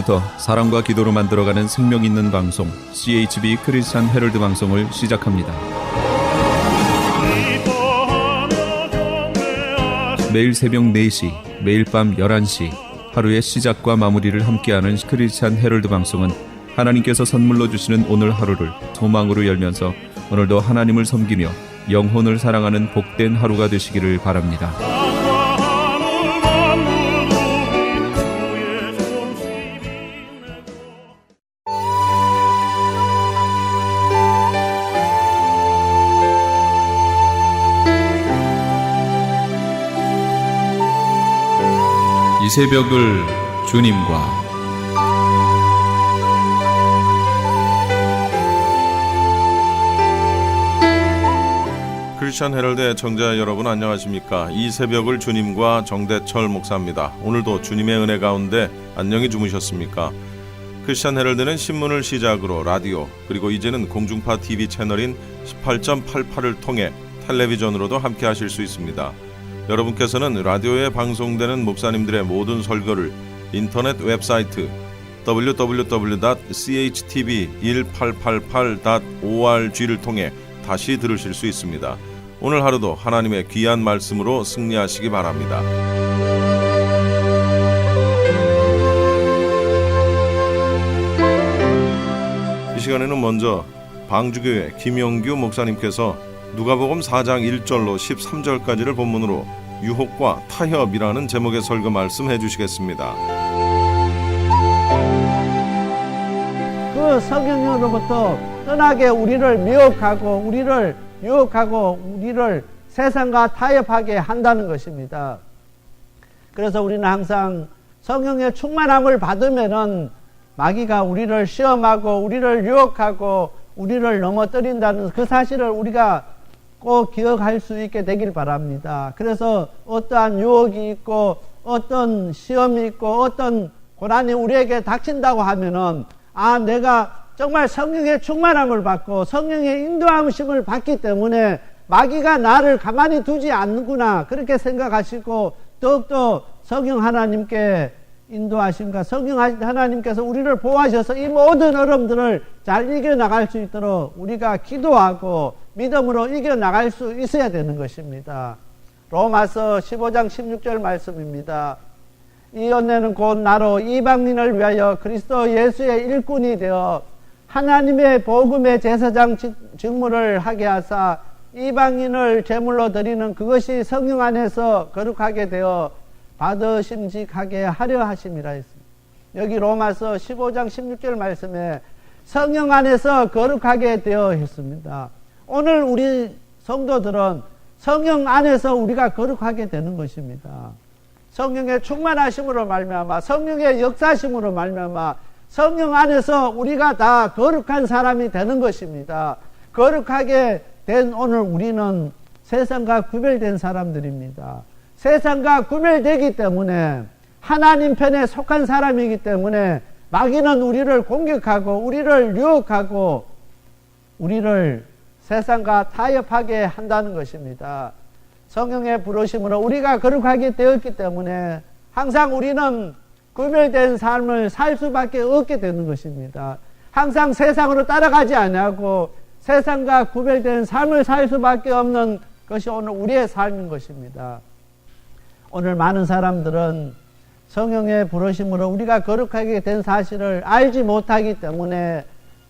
지금부터 사랑과 기도로 만들어가는 생명 있는 방송 CHB 크리스찬 헤럴드 방송을 시작합니다. 매일 새벽 4시, 매일 밤 11시 하루의 시작과 마무리를 함께하는 크리스찬 헤럴드 방송은 하나님께서 선물로 주시는 오늘 하루를 소망으로 열면서 오늘도 하나님을 섬기며 영혼을 사랑하는 복된 하루가 되시기를 바랍니다. 이 새벽을 주님과 크리스찬 헤럴드의 청자 여러분 안녕하십니까? 이 새벽을 주님과 정대철 목사입니다. 오늘도 주님의 은혜 가운데 안녕히 주무셨습니까? 크리스찬 헤럴드는 신문을 시작으로 라디오 그리고 이제는 공중파 TV 채널인 18.88을 통해 텔레비전으로도 함께 하실 수 있습니다. 여러분께서는 라디오에 방송되는 목사님들의 모든 설교를 인터넷 웹사이트 www.chtv1888.org를 통해 다시 들으실 수 있습니다. 오늘 하루도 하나님의 귀한 말씀으로 승리하시기 바랍니다. 이 시간에는 먼저 방주교회 김영규 목사님께서 누가복음 4장 1절로 13절까지를 본문으로 유혹과 타협이라는 제목의 설교 말씀해 주시겠습니다. 그 성경으로부터 떠나게 우리를 미혹하고 우리를 유혹하고 우리를 세상과 타협하게 한다는 것입니다. 그래서 우리는 항상 성령의 충만함을 받으면은 마귀가 우리를 시험하고 우리를 유혹하고 우리를 넘어뜨린다는 그 사실을 우리가 꼭 기억할 수 있게 되길 바랍니다. 그래서 어떠한 유혹이 있고 어떤 시험이 있고 어떤 고난이 우리에게 닥친다고 하면은 내가 정말 성령의 충만함을 받고 성령의 인도하심을 받기 때문에 마귀가 나를 가만히 두지 않는구나 그렇게 생각하시고 더욱더 성령 하나님께 인도하심과 성령 하나님께서 우리를 보호하셔서 이 모든 어려움들을 잘 이겨나갈 수 있도록 우리가 기도하고 믿음으로 이겨나갈 수 있어야 되는 것입니다. 로마서 15장 16절 말씀입니다. 이 은혜는 곧 나로 이방인을 위하여 그리스도 예수의 일꾼이 되어 하나님의 복음의 제사장 직무를 하게 하사 이방인을 제물로 드리는 그것이 성령 안에서 거룩하게 되어 받으심직하게 하려 하심이라 했습니다. 여기 로마서 15장 16절 말씀에 성령 안에서 거룩하게 되어 했습니다. 오늘 우리 성도들은 성령 안에서 우리가 거룩하게 되는 것입니다. 성령의 충만하심으로 말미암아 성령의 역사심으로 말미암아 성령 안에서 우리가 다 거룩한 사람이 되는 것입니다. 거룩하게 된 오늘 우리는 세상과 구별된 사람들입니다. 세상과 구별되기 때문에 하나님 편에 속한 사람이기 때문에 마귀는 우리를 공격하고 우리를 유혹하고 우리를 세상과 타협하게 한다는 것입니다. 성령의 부르심으로 우리가 거룩하게 되었기 때문에 항상 우리는 구별된 삶을 살 수밖에 없게 되는 것입니다. 항상 세상으로 따라가지 아니하고 세상과 구별된 삶을 살 수밖에 없는 것이 오늘 우리의 삶인 것입니다. 오늘 많은 사람들은 성령의 부르심으로 우리가 거룩하게 된 사실을 알지 못하기 때문에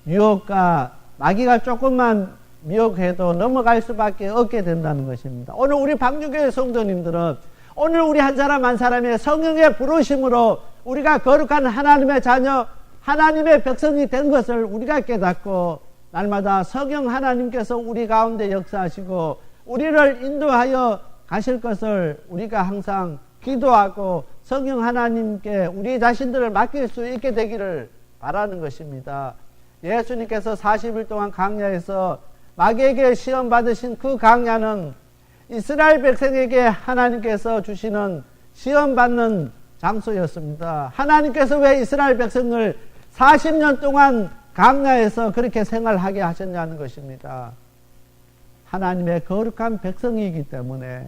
유혹과 마귀가 조금만 미혹해도 넘어갈 수밖에 없게 된다는 것입니다. 오늘 우리 방주교회 성도님들은 오늘 우리 한 사람 한 사람의 성령의 부르심으로 우리가 거룩한 하나님의 자녀, 하나님의 백성이 된 것을 우리가 깨닫고 날마다 성령 하나님께서 우리 가운데 역사하시고 우리를 인도하여 가실 것을 우리가 항상 기도하고 성령 하나님께 우리 자신들을 맡길 수 있게 되기를 바라는 것입니다. 예수님께서 40일 동안 광야에서 마귀에게 시험 받으신 그 광야는 이스라엘 백성에게 하나님께서 주시는 시험 받는 장소였습니다. 하나님께서 왜 이스라엘 백성을 40년 동안 광야에서 그렇게 생활하게 하셨냐는 것입니다. 하나님의 거룩한 백성이기 때문에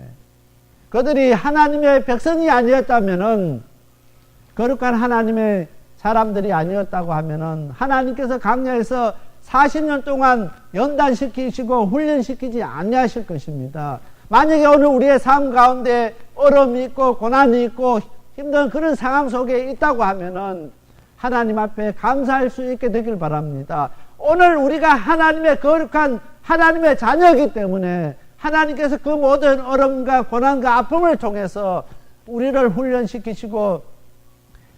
그들이 하나님의 백성이 아니었다면은 거룩한 하나님의 사람들이 아니었다고 하면은 하나님께서 광야에서 40년 동안 연단시키시고 훈련시키지 아니하실 것입니다. 만약에 오늘 우리의 삶 가운데 어려움이 있고 고난이 있고 힘든 그런 상황 속에 있다고 하면은 하나님 앞에 감사할 수 있게 되길 바랍니다. 오늘 우리가 하나님의 거룩한 하나님의 자녀이기 때문에 하나님께서 그 모든 어려움과 고난과 아픔을 통해서 우리를 훈련시키시고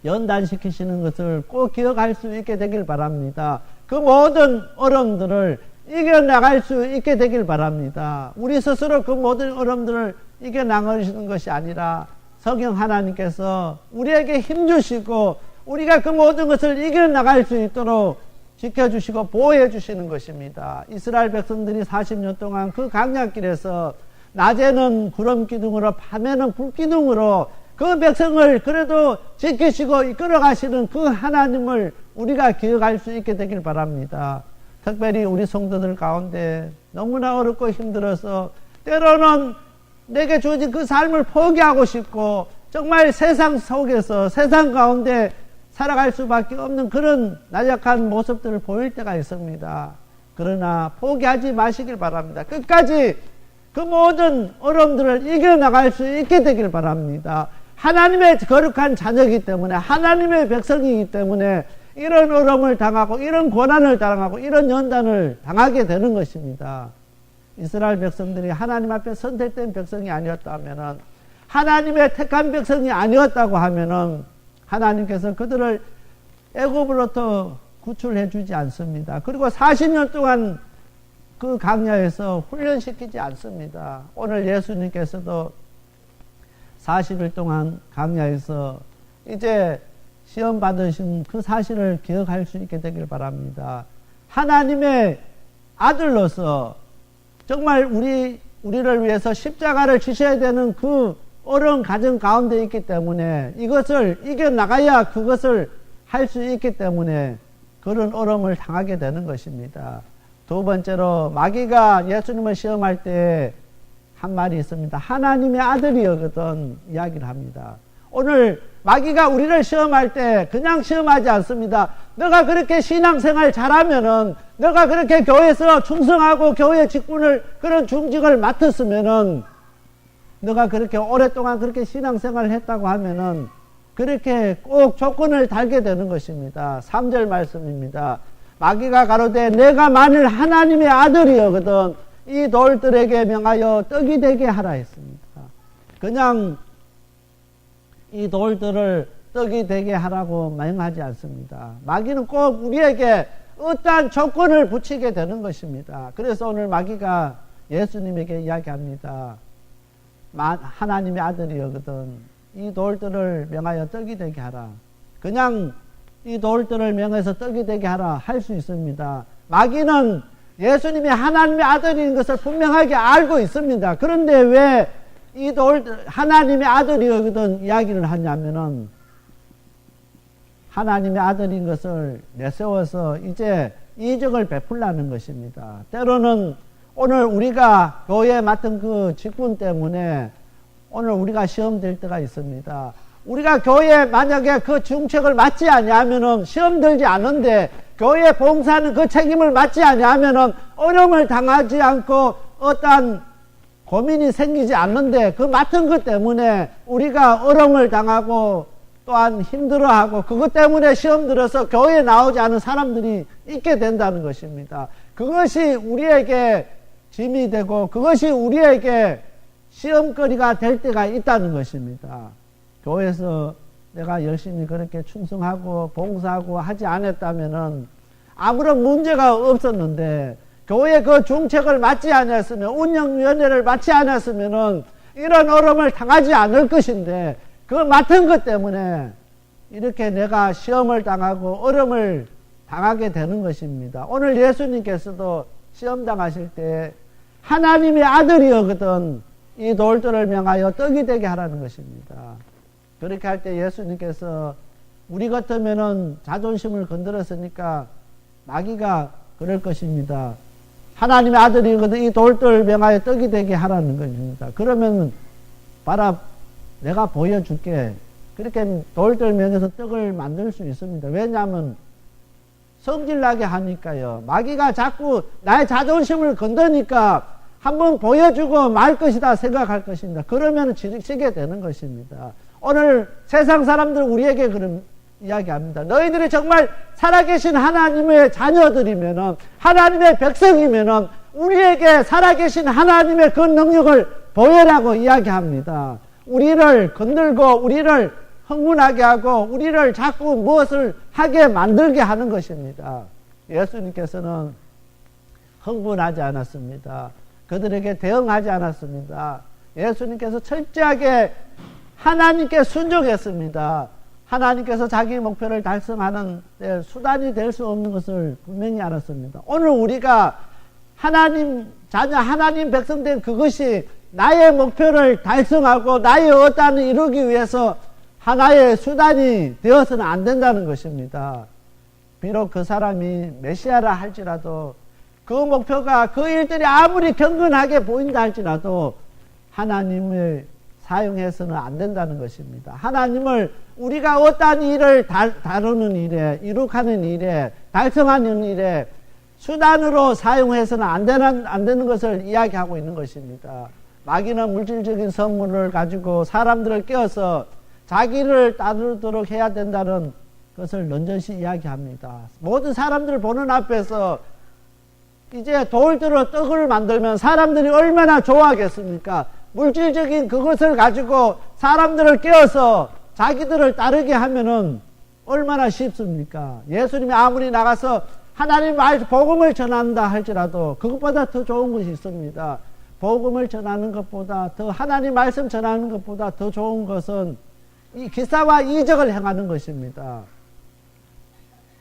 연단시키시는 것을 꼭 기억할 수 있게 되길 바랍니다. 그 모든 어려움들을 이겨나갈 수 있게 되길 바랍니다. 우리 스스로 그 모든 어려움들을 이겨나가시는 것이 아니라 성령 하나님께서 우리에게 힘주시고 우리가 그 모든 것을 이겨나갈 수 있도록 지켜주시고 보호해 주시는 것입니다. 이스라엘 백성들이 40년 동안 그 광야길에서 낮에는 구름 기둥으로 밤에는 불 기둥으로 그 백성을 그래도 지키시고 이끌어 가시는 그 하나님을 우리가 기억할 수 있게 되길 바랍니다. 특별히 우리 성도들 가운데 너무나 어렵고 힘들어서 때로는 내게 주어진 그 삶을 포기하고 싶고 정말 세상 속에서 세상 가운데 살아갈 수밖에 없는 그런 나약한 모습들을 보일 때가 있습니다. 그러나 포기하지 마시길 바랍니다. 끝까지 그 모든 어려움들을 이겨나갈 수 있게 되길 바랍니다. 하나님의 거룩한 자녀이기 때문에 하나님의 백성이기 때문에 이런 어려움을 당하고 이런 고난을 당하고 이런 연단을 당하게 되는 것입니다. 이스라엘 백성들이 하나님 앞에 선택된 백성이 아니었다면은 하나님의 택한 백성이 아니었다고 하면은 하나님께서 그들을 애굽으로부터 구출해 주지 않습니다. 그리고 40년 동안 그 광야에서 훈련시키지 않습니다. 오늘 예수님께서도 40일 동안 광야에서 이제 시험 받으신 그 사실을 기억할 수 있게 되길 바랍니다. 하나님의 아들로서 정말 우리를 위해서 십자가를 지셔야 되는 그 어려운 가정 가운데 있기 때문에 이것을 이겨나가야 그것을 할 수 있기 때문에 그런 어려움을 당하게 되는 것입니다. 두 번째로 마귀가 예수님을 시험할 때 한 말이 있습니다. 하나님의 아들이거든 이야기를 합니다. 오늘 마귀가 우리를 시험할 때 그냥 시험하지 않습니다. 너가 그렇게 신앙생활 잘하면은 너가 그렇게 교회에서 충성하고 교회 직분을 그런 중직을 맡았으면은 너가 그렇게 오랫동안 그렇게 신앙생활을 했다고 하면은 그렇게 꼭 조건을 달게 되는 것입니다. 3절 말씀입니다. 마귀가 가로되 내가 만일 하나님의 아들이거든 이 돌들에게 명하여 떡이 되게 하라 했습니다. 그냥 이 돌들을 떡이 되게 하라고 명하지 않습니다. 마귀는 꼭 우리에게 어떠한 조건을 붙이게 되는 것입니다. 그래서 오늘 마귀가 예수님에게 이야기합니다. 하나님의 아들이거든 이 돌들을 명하여 떡이 되게 하라. 그냥 이 돌들을 명해서 떡이 되게 하라 할 수 있습니다. 마귀는 예수님이 하나님의 아들인 것을 분명하게 알고 있습니다. 그런데 왜 이 돌들 하나님의 아들이거든 이야기를 하냐면은 하나님의 아들인 것을 내세워서 이제 이적을 베풀라는 것입니다. 때로는 오늘 우리가 교회에 맡은 그 직분 때문에 오늘 우리가 시험될 때가 있습니다. 우리가 교회에 만약에 그 중책을 맡지 아니하면은 시험 들지 않은데 교회 봉사하는 그 책임을 맡지 아니하면은 어려움을 당하지 않고 어떠한 고민이 생기지 않는데 그 맡은 것 때문에 우리가 어려움을 당하고 또한 힘들어하고 그것 때문에 시험 들어서 교회에 나오지 않은 사람들이 있게 된다는 것입니다. 그것이 우리에게 짐이 되고 그것이 우리에게 시험거리가 될 때가 있다는 것입니다. 교회에서 내가 열심히 그렇게 충성하고 봉사하고 하지 않았다면은 아무런 문제가 없었는데 교회 그 중책을 맡지 않았으면 운영위원회를 맡지 않았으면은 이런 어려움을 당하지 않을 것인데 그 맡은 것 때문에 이렇게 내가 시험을 당하고 어려움을 당하게 되는 것입니다. 오늘 예수님께서도 시험 당하실 때 하나님의 아들이거든 이 돌들을 명하여 떡이 되게 하라는 것입니다. 그렇게 할 때 예수님께서 우리 같으면은 자존심을 건드렸으니까 마귀가 그럴 것입니다. 하나님의 아들이거든 이 돌들 명하여 떡이 되게 하라는 것입니다. 그러면 봐라 내가 보여줄게. 그렇게 돌들 명에서 떡을 만들 수 있습니다. 왜냐하면 성질나게 하니까요. 마귀가 자꾸 나의 자존심을 건드니까 한번 보여주고 말 것이다 생각할 것입니다. 그러면 지르치게 되는 것입니다. 오늘 세상 사람들 우리에게 그런 이야기합니다. 너희들이 정말 살아계신 하나님의 자녀들이면은, 하나님의 백성이면은 우리에게 살아계신 하나님의 그 능력을 보여라고 이야기합니다. 우리를 건들고 우리를 흥분하게 하고 우리를 자꾸 무엇을 하게 만들게 하는 것입니다. 예수님께서는 흥분하지 않았습니다. 그들에게 대응하지 않았습니다. 예수님께서 철저하게 하나님께 순종했습니다. 하나님께서 자기 목표를 달성하는 데 수단이 될 수 없는 것을 분명히 알았습니다. 오늘 우리가 하나님 자녀, 하나님 백성 된 그것이 나의 목표를 달성하고 나의 어떠한 이루기 위해서 하나의 수단이 되어서는 안 된다는 것입니다. 비록 그 사람이 메시아라 할지라도 그 목표가 그 일들이 아무리 경건하게 보인다 할지라도 하나님을 사용해서는 안 된다는 것입니다. 하나님을 우리가 어떠한 일을 다루는 일에, 이룩하는 일에, 달성하는 일에 수단으로 사용해서는 안 되는 것을 이야기하고 있는 것입니다. 마귀는 물질적인 선물을 가지고 사람들을 깨워서 자기를 따르도록 해야 된다는 것을 넌전시 이야기합니다. 모든 사람들 보는 앞에서 이제 돌들로 떡을 만들면 사람들이 얼마나 좋아하겠습니까? 물질적인 그것을 가지고 사람들을 깨워서 자기들을 따르게 하면은 얼마나 쉽습니까? 예수님이 아무리 나가서 하나님 말 복음을 전한다 할지라도 그것보다 더 좋은 것이 있습니다. 복음을 전하는 것보다 더 하나님 말씀 전하는 것보다 더 좋은 것은 이 기사와 이적을 행하는 것입니다.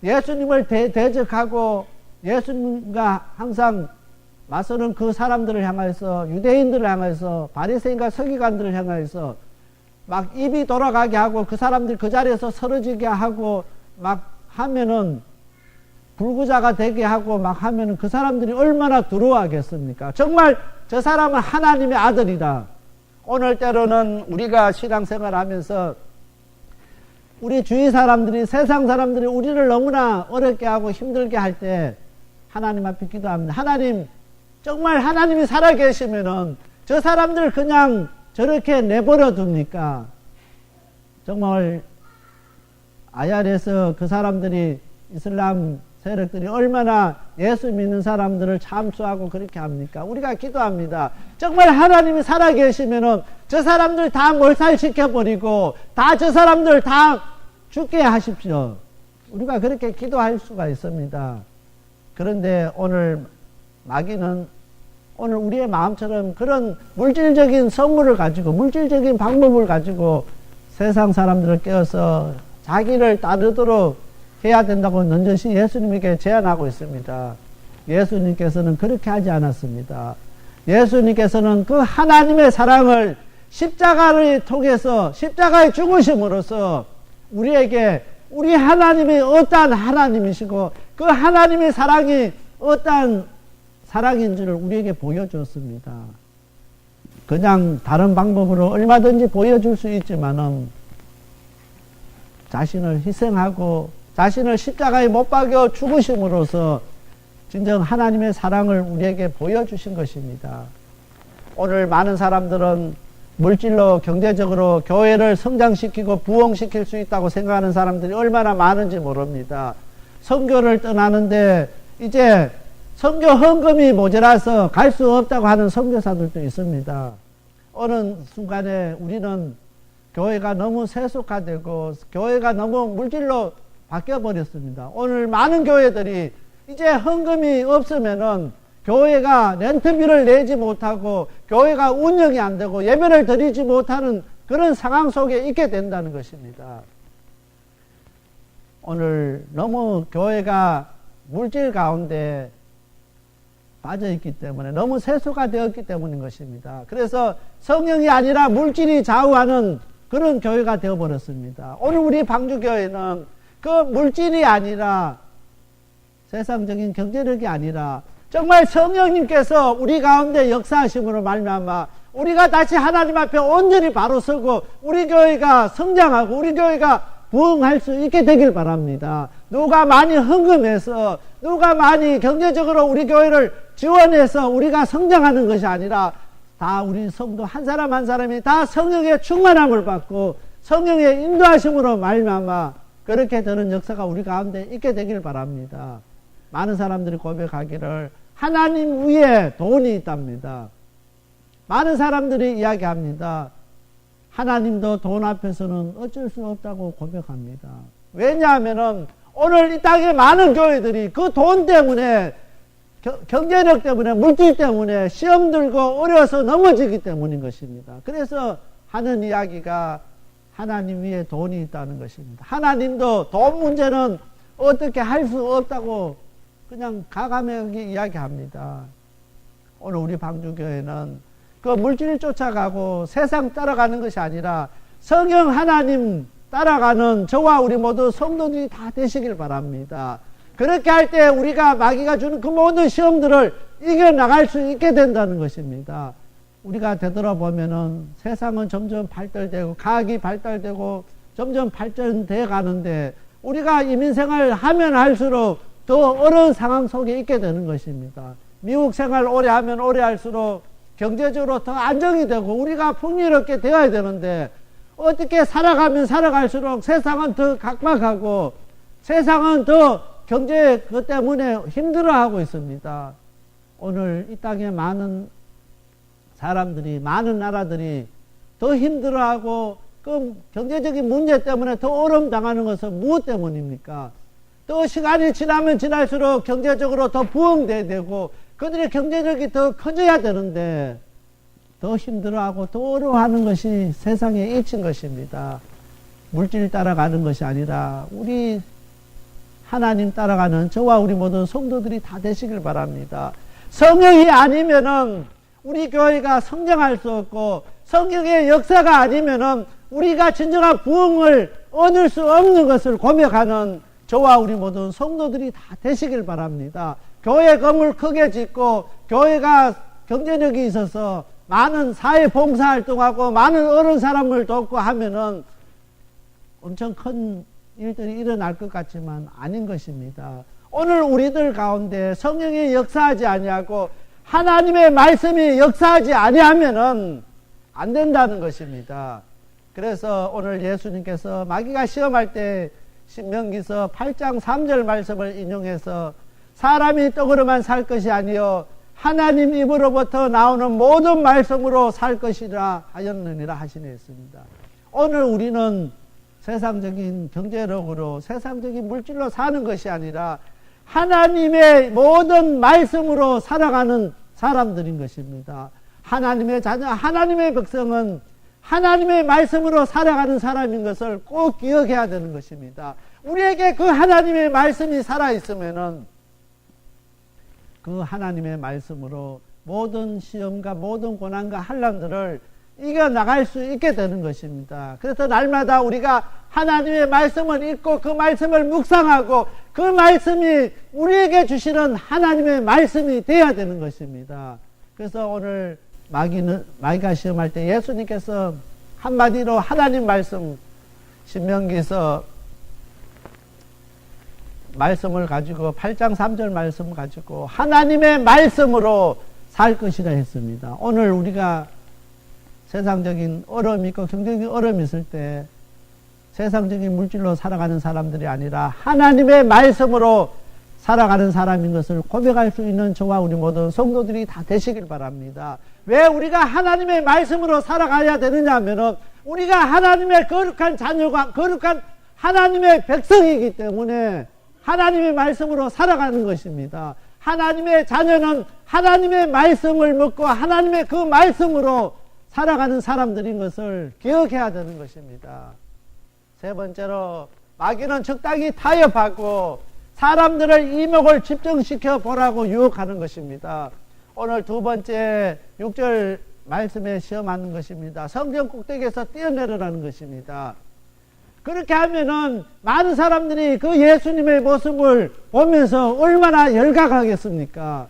예수님을 대적하고 예수님과 항상 맞서는 그 사람들을 향해서, 유대인들을 향해서, 바리새인과 서기관들을 향해서 막 입이 돌아가게 하고 그 사람들 그 자리에서 쓰러지게 하고 막 하면은, 불구자가 되게 하고 막 하면은 그 사람들이 얼마나 두려워하겠습니까? 정말 저 사람은 하나님의 아들이다. 오늘 때로는 우리가 신앙생활 하면서 우리 주위 사람들이, 세상 사람들이 우리를 너무나 어렵게 하고 힘들게 할 때 하나님 앞에 기도합니다. 하나님, 정말 하나님이 살아계시면은 저 사람들 그냥 저렇게 내버려 둡니까? 정말 아얄에서 그 사람들이, 이슬람 세력들이 얼마나 예수 믿는 사람들을 참수하고 그렇게 합니까? 우리가 기도합니다. 정말 하나님이 살아계시면은 저 사람들 다 몰살시켜버리고 다 저 사람들 다 죽게 하십시오. 우리가 그렇게 기도할 수가 있습니다. 그런데 오늘 마귀는 오늘 우리의 마음처럼 그런 물질적인 선물을 가지고, 물질적인 방법을 가지고 세상 사람들을 깨워서 자기를 따르도록 해야 된다고 넌전시 예수님에게 제안하고 있습니다. 예수님께서는 그렇게 하지 않았습니다. 예수님께서는 그 하나님의 사랑을 십자가를 통해서, 십자가의 죽으심으로써 우리에게 우리 하나님이 어떠한 하나님이시고 그 하나님의 사랑이 어떠한 사랑인 줄을 우리에게 보여줬습니다. 그냥 다른 방법으로 얼마든지 보여줄 수 있지만은 자신을 희생하고 자신을 십자가에 못 박여 죽으심으로써 진정 하나님의 사랑을 우리에게 보여주신 것입니다. 오늘 많은 사람들은 물질로, 경제적으로 교회를 성장시키고 부흥시킬 수 있다고 생각하는 사람들이 얼마나 많은지 모릅니다. 선교를 떠나는데 이제 선교 헌금이 모자라서 갈 수 없다고 하는 선교사들도 있습니다. 어느 순간에 우리는 교회가 너무 세속화되고 교회가 너무 물질로 바뀌어버렸습니다. 오늘 많은 교회들이 이제 헌금이 없으면은 교회가 렌트비를 내지 못하고 교회가 운영이 안 되고 예배를 드리지 못하는 그런 상황 속에 있게 된다는 것입니다. 오늘 너무 교회가 물질 가운데 빠져있기 때문에, 너무 세속화되었기 때문인 것입니다. 그래서 성령이 아니라 물질이 좌우하는 그런 교회가 되어버렸습니다. 오늘 우리 방주교회는 그 물질이 아니라, 세상적인 경제력이 아니라 정말 성령님께서 우리 가운데 역사하심으로 말미암아 우리가 다시 하나님 앞에 온전히 바로 서고 우리 교회가 성장하고 우리 교회가 부흥할 수 있게 되길 바랍니다. 누가 많이 헌금해서 누가 많이 경제적으로 우리 교회를 지원해서 우리가 성장하는 것이 아니라 다 우리 성도 한 사람 한 사람이 다 성령의 충만함을 받고 성령의 인도하심으로 말미암아 그렇게 되는 역사가 우리 가운데 있게 되길 바랍니다. 많은 사람들이 고백하기를 하나님 위에 돈이 있답니다. 많은 사람들이 이야기합니다. 하나님도 돈 앞에서는 어쩔 수 없다고 고백합니다. 왜냐하면 오늘 이 땅에 많은 교회들이 그 돈 때문에 경제력 때문에 물질 때문에 시험 들고 어려서 넘어지기 때문인 것입니다. 그래서 하는 이야기가 하나님 위에 돈이 있다는 것입니다. 하나님도 돈 문제는 어떻게 할 수 없다고 그냥 가감하게 이야기합니다. 오늘 우리 방주교회는 그 물질을 쫓아가고 세상 따라가는 것이 아니라 성령 하나님 따라가는 저와 우리 모두 성도들이 다 되시길 바랍니다. 그렇게 할 때 우리가 마귀가 주는 그 모든 시험들을 이겨나갈 수 있게 된다는 것입니다. 우리가 되돌아보면은 세상은 점점 발달되고 과학이 발달되고 점점 발전돼 가는데 우리가 이민생활 하면 할수록 더 어려운 상황 속에 있게 되는 것입니다. 미국 생활 오래 하면 오래 할수록 경제적으로 더 안정이 되고 우리가 풍요롭게 되어야 되는데 어떻게 살아가면 살아갈수록 세상은 더 각박하고 세상은 더 경제 그 때문에 힘들어하고 있습니다. 오늘 이 땅에 많은 사람들이 많은 나라들이 더 힘들어하고 그 경제적인 문제 때문에 더 어려움 당하는 것은 무엇 때문입니까? 또 시간이 지나면 지날수록 경제적으로 더 부흥돼야 되고 그들의 경제력이 더 커져야 되는데 더 힘들어하고 더 어려워하는 것이 세상의 이치인 것입니다. 물질 따라가는 것이 아니라 우리 하나님 따라가는 저와 우리 모든 성도들이 다 되시길 바랍니다. 성령이 아니면은 우리 교회가 성장할 수 없고 성령의 역사가 아니면은 우리가 진정한 부흥을 얻을 수 없는 것을 고백하는 저와 우리 모든 성도들이 다 되시길 바랍니다. 교회 건물 크게 짓고 교회가 경제력이 있어서 많은 사회 봉사활동하고 많은 어려운 사람을 돕고 하면은 엄청 큰 일들이 일어날 것 같지만 아닌 것입니다. 오늘 우리들 가운데 성령이 역사하지 아니하고 하나님의 말씀이 역사하지 아니하면은 안 된다는 것입니다. 그래서 오늘 예수님께서 마귀가 시험할 때 신명기서 8장 3절 말씀을 인용해서 사람이 떡으로만 살 것이 아니요 하나님 입으로부터 나오는 모든 말씀으로 살 것이라 하였느니라 하시니 있습니다. 오늘 우리는 세상적인 경제력으로 세상적인 물질로 사는 것이 아니라 하나님의 모든 말씀으로 살아가는 사람들인 것입니다. 하나님의 자녀, 하나님의 백성은 하나님의 말씀으로 살아가는 사람인 것을 꼭 기억해야 되는 것입니다. 우리에게 그 하나님의 말씀이 살아있으면은 그 하나님의 말씀으로 모든 시험과 모든 고난과 환난들을 이겨나갈 수 있게 되는 것입니다. 그래서 날마다 우리가 하나님의 말씀을 읽고 그 말씀을 묵상하고 그 말씀이 우리에게 주시는 하나님의 말씀이 되어야 되는 것입니다. 그래서 오늘 마귀가 시험할 때 예수님께서 한마디로 하나님 말씀 신명기서 말씀을 가지고 8장 3절 말씀 가지고 하나님의 말씀으로 살 것이라 했습니다. 오늘 우리가 세상적인 어려움이 있고 경제적인 어려움이 있을 때 세상적인 물질로 살아가는 사람들이 아니라 하나님의 말씀으로 살아가는 사람인 것을 고백할 수 있는 저와 우리 모든 성도들이 다 되시길 바랍니다. 왜 우리가 하나님의 말씀으로 살아가야 되느냐 하면은 우리가 하나님의 거룩한 자녀가 거룩한 하나님의 백성이기 때문에 하나님의 말씀으로 살아가는 것입니다. 하나님의 자녀는 하나님의 말씀을 먹고 하나님의 그 말씀으로 살아가는 사람들인 것을 기억해야 되는 것입니다. 세 번째로 마귀는 적당히 타협하고 사람들을 이목을 집중시켜 보라고 유혹하는 것입니다. 오늘 두 번째 6절 말씀에 시험하는 것입니다. 성전 꼭대기에서 뛰어내려라는 것입니다. 그렇게 하면은 많은 사람들이 그 예수님의 모습을 보면서 얼마나 열광하겠습니까?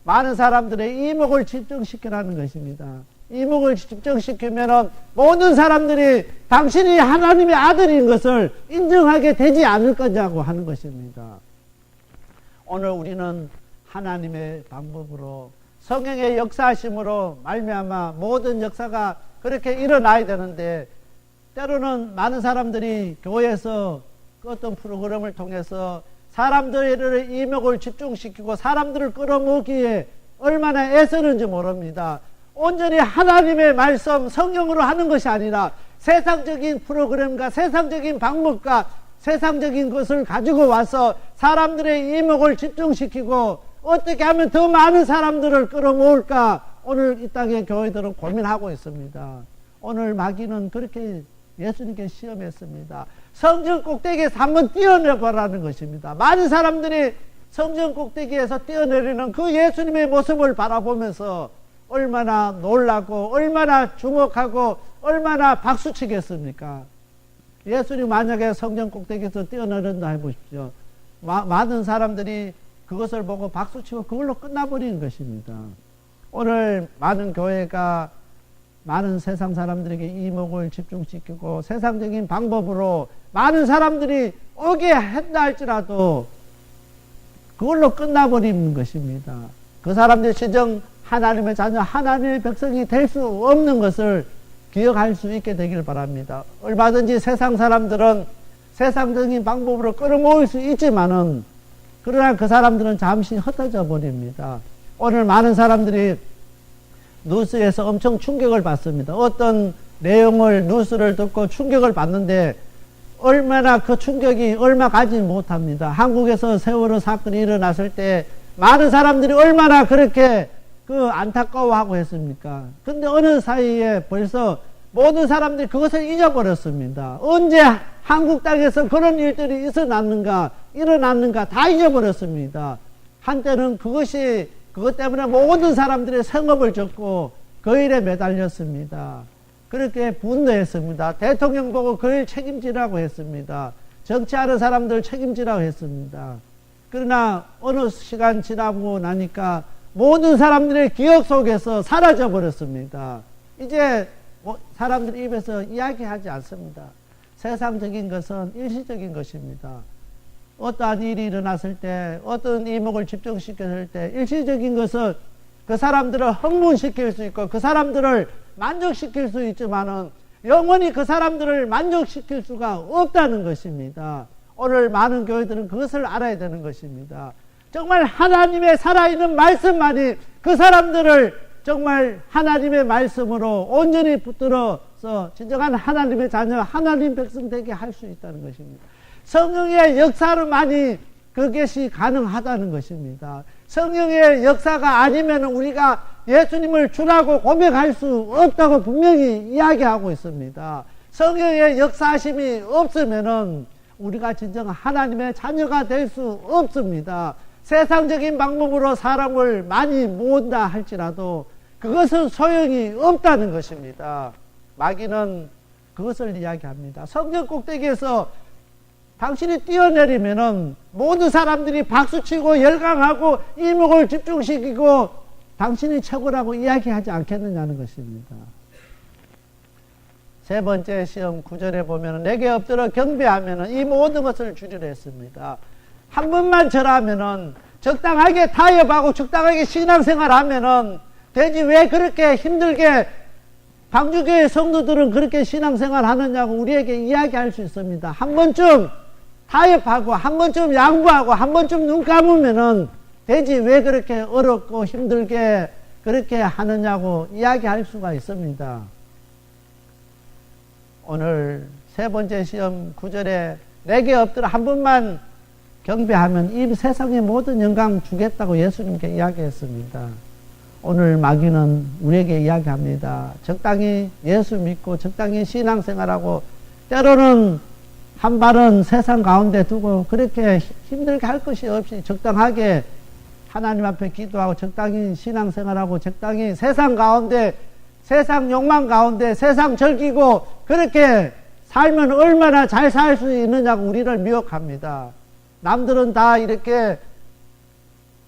많은 사람들의 이목을 집중시키라는 것입니다. 이목을 집중시키면 모든 사람들이 당신이 하나님의 아들인 것을 인정하게 되지 않을 거냐고 하는 것입니다. 오늘 우리는 하나님의 방법으로 성령의 역사하심으로 말미암아 모든 역사가 그렇게 일어나야 되는데, 때로는 많은 사람들이 교회에서 어떤 프로그램을 통해서 사람들의 이목을 집중시키고 사람들을 끌어모으기에 얼마나 애쓰는지 모릅니다. 온전히 하나님의 말씀 성령으로 하는 것이 아니라 세상적인 프로그램과 세상적인 방법과 세상적인 것을 가지고 와서 사람들의 이목을 집중시키고 어떻게 하면 더 많은 사람들을 끌어모을까, 오늘 이 땅의 교회들은 고민하고 있습니다. 오늘 마귀는 그렇게 예수님께 시험했습니다. 성전 꼭대기에서 한번 뛰어내보라는 것입니다. 많은 사람들이 성전 꼭대기에서 뛰어내리는 그 예수님의 모습을 바라보면서 얼마나 놀라고 얼마나 주목하고 얼마나 박수치겠습니까? 예수님 만약에 성전 꼭대기에서 뛰어내린다 해보십시오. 많은 사람들이 그것을 보고 박수치고 그걸로 끝나버리는 것입니다. 오늘 많은 교회가 많은 세상 사람들에게 이목을 집중시키고 세상적인 방법으로 많은 사람들이 오게 한다 할지라도 그걸로 끝나버리는 것입니다. 그 사람들이 진정 하나님의 자녀, 하나님의 백성이 될 수 없는 것을 기억할 수 있게 되길 바랍니다. 얼마든지 세상 사람들은 세상적인 방법으로 끌어모을 수 있지만은, 그러나 그 사람들은 잠시 흩어져 버립니다. 오늘 많은 사람들이 뉴스에서 엄청 충격을 받습니다. 어떤 내용을 뉴스를 듣고 충격을 받는데 얼마나 그 충격이 얼마 가지 못합니다. 한국에서 세월호 사건이 일어났을 때 많은 사람들이 얼마나 그렇게 안타까워하고 했습니까? 근데 어느 사이에 벌써 모든 사람들이 그것을 잊어버렸습니다. 언제 한국 땅에서 그런 일들이 일어났는가 다 잊어버렸습니다. 한때는 그것 때문에 모든 사람들이 성업을 접고 그 일에 매달렸습니다. 그렇게 분노했습니다. 대통령 보고 그 일 책임지라고 했습니다. 정치하는 사람들 책임지라고 했습니다. 그러나 어느 시간 지나고 나니까 모든 사람들의 기억 속에서 사라져 버렸습니다. 이제 사람들 입에서 이야기하지 않습니다. 세상적인 것은 일시적인 것입니다. 어떠한 일이 일어났을 때, 어떤 이목을 집중시켰을 때 일시적인 것은 그 사람들을 흥분시킬 수 있고 그 사람들을 만족시킬 수 있지만은 영원히 그 사람들을 만족시킬 수가 없다는 것입니다. 오늘 많은 교회들은 그것을 알아야 되는 것입니다. 정말 하나님의 살아있는 말씀만이 그 사람들을 정말 하나님의 말씀으로 온전히 붙들어서 진정한 하나님의 자녀, 하나님 백성 되게 할 수 있다는 것입니다. 성령의 역사로만이 그것이 가능하다는 것입니다. 성령의 역사가 아니면 우리가 예수님을 주라고 고백할 수 없다고 분명히 이야기하고 있습니다. 성령의 역사하심이 없으면은 우리가 진정 하나님의 자녀가 될 수 없습니다. 세상적인 방법으로 사람을 많이 모은다 할지라도 그것은 소용이 없다는 것입니다. 마귀는 그것을 이야기합니다. 성전 꼭대기에서 당신이 뛰어내리면은 모든 사람들이 박수치고 열광하고 이목을 집중시키고 당신이 최고라고 이야기하지 않겠느냐는 것입니다. 세 번째 시험 9절에 보면 내게 엎드려 경배하면 이 모든 것을 주리라 했습니다. 한 번만 절하면은 적당하게 타협하고 적당하게 신앙생활하면은 되지 왜 그렇게 힘들게 방주교회 성도들은 그렇게 신앙생활 하느냐고 우리에게 이야기할 수 있습니다. 한 번쯤 타협하고 한 번쯤 양보하고 한 번쯤 눈 감으면은 되지 왜 그렇게 어렵고 힘들게 그렇게 하느냐고 이야기할 수가 있습니다. 오늘 세 번째 시험 9절에 내게 엎드려 한 번만 경배하면 이 세상의 모든 영광 주겠다고 예수님께 이야기했습니다. 오늘 마귀는 우리에게 이야기합니다. 적당히 예수 믿고 적당히 신앙생활하고 때로는 한 발은 세상 가운데 두고 그렇게 힘들게 할 것이 없이 적당하게 하나님 앞에 기도하고 적당히 신앙생활하고 적당히 세상 가운데 세상 욕망 가운데 세상 즐기고 그렇게 살면 얼마나 잘 살 수 있느냐고 우리를 미혹합니다. 남들은 다 이렇게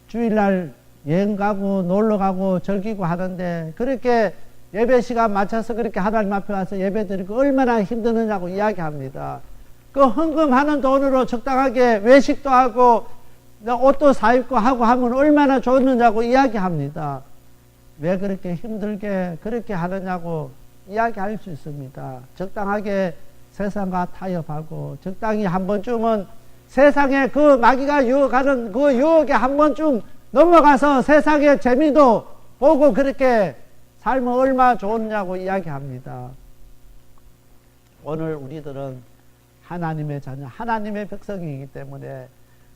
주일날 여행 가고 놀러 가고 즐기고 하는데 그렇게 예배 시간 맞춰서 그렇게 하나님 앞에 와서 예배 드리고 얼마나 힘드느냐고 이야기합니다. 그 헌금하는 돈으로 적당하게 외식도 하고 옷도 사입고 하고 하면 얼마나 좋느냐고 이야기합니다. 왜 그렇게 힘들게 그렇게 하느냐고 이야기할 수 있습니다. 적당하게 세상과 타협하고 적당히 한 번쯤은 세상에 그 마귀가 유혹하는 그 유혹에 한 번쯤 넘어가서 세상의 재미도 보고 그렇게 삶은 얼마나 좋느냐고 이야기합니다. 오늘 우리들은 하나님의 자녀, 하나님의 백성이기 때문에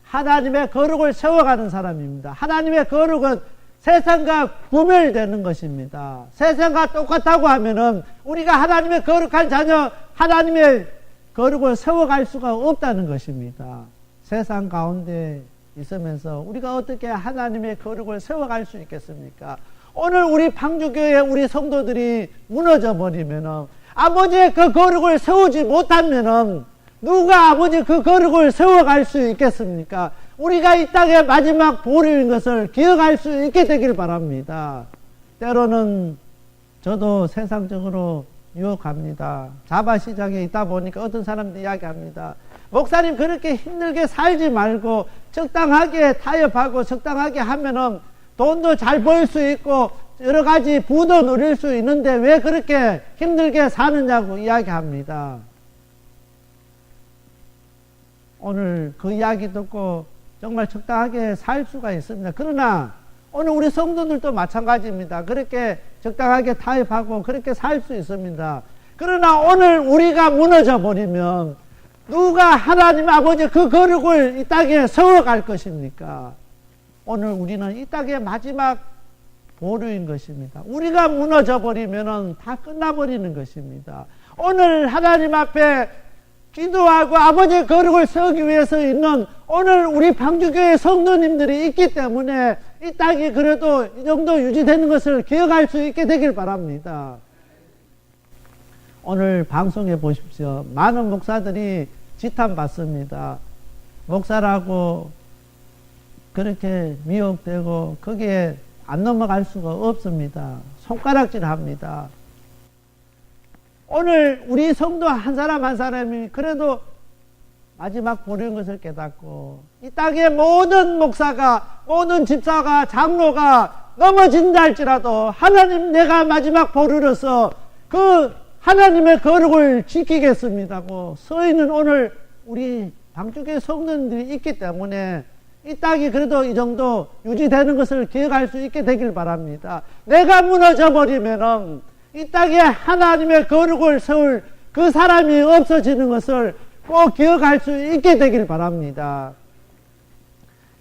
하나님의 거룩을 세워가는 사람입니다. 하나님의 거룩은 세상과 구별되는 것입니다. 세상과 똑같다고 하면은 우리가 하나님의 거룩한 자녀, 하나님의 거룩을 세워갈 수가 없다는 것입니다. 세상 가운데 있으면서 우리가 어떻게 하나님의 거룩을 세워갈 수 있겠습니까? 오늘 우리 방주교회 우리 성도들이 무너져 버리면은 아버지의 그 거룩을 세우지 못하면은 누가 아버지 그 거룩을 세워갈 수 있겠습니까? 우리가 이 땅의 마지막 보루인 것을 기억할 수 있게 되길 바랍니다. 때로는 저도 세상적으로 유혹합니다. 자바시장에 있다 보니까 어떤 사람들이 이야기합니다. 목사님 그렇게 힘들게 살지 말고 적당하게 타협하고 적당하게 하면은 돈도 잘 벌 수 있고 여러 가지 부도 누릴 수 있는데 왜 그렇게 힘들게 사느냐고 이야기합니다. 오늘 그 이야기 듣고 정말 적당하게 살 수가 있습니다. 그러나 오늘 우리 성도들도 마찬가지입니다. 그렇게 적당하게 타협하고 그렇게 살 수 있습니다. 그러나 오늘 우리가 무너져 버리면 누가 하나님 아버지 그 거룩을 이 땅에 세워갈 것입니까? 오늘 우리는 이 땅의 마지막 보루인 것입니다. 우리가 무너져 버리면 다 끝나버리는 것입니다. 오늘 하나님 앞에 기도하고 아버지의 거룩을 세우기 위해서 있는 오늘 우리 방주교회 성도님들이 있기 때문에 이 땅이 그래도 이 정도 유지되는 것을 기억할 수 있게 되길 바랍니다. 오늘 방송에 보십시오. 많은 목사들이 지탄받습니다. 목사라고 그렇게 미혹되고 거기에 안 넘어갈 수가 없습니다. 손가락질 합니다. 오늘 우리 성도 한 사람 한 사람이 그래도 마지막 보루인 것을 깨닫고 이 땅의 모든 목사가 모든 집사가 장로가 넘어진다 할지라도 하나님 내가 마지막 보루로서 그 하나님의 거룩을 지키겠습니다고 서 있는 오늘 우리 방주교회 성도님들이 있기 때문에 이 땅이 그래도 이 정도 유지되는 것을 기억할 수 있게 되길 바랍니다. 내가 무너져 버리면은 이 땅에 하나님의 거룩을 세울 그 사람이 없어지는 것을 꼭 기억할 수 있게 되길 바랍니다.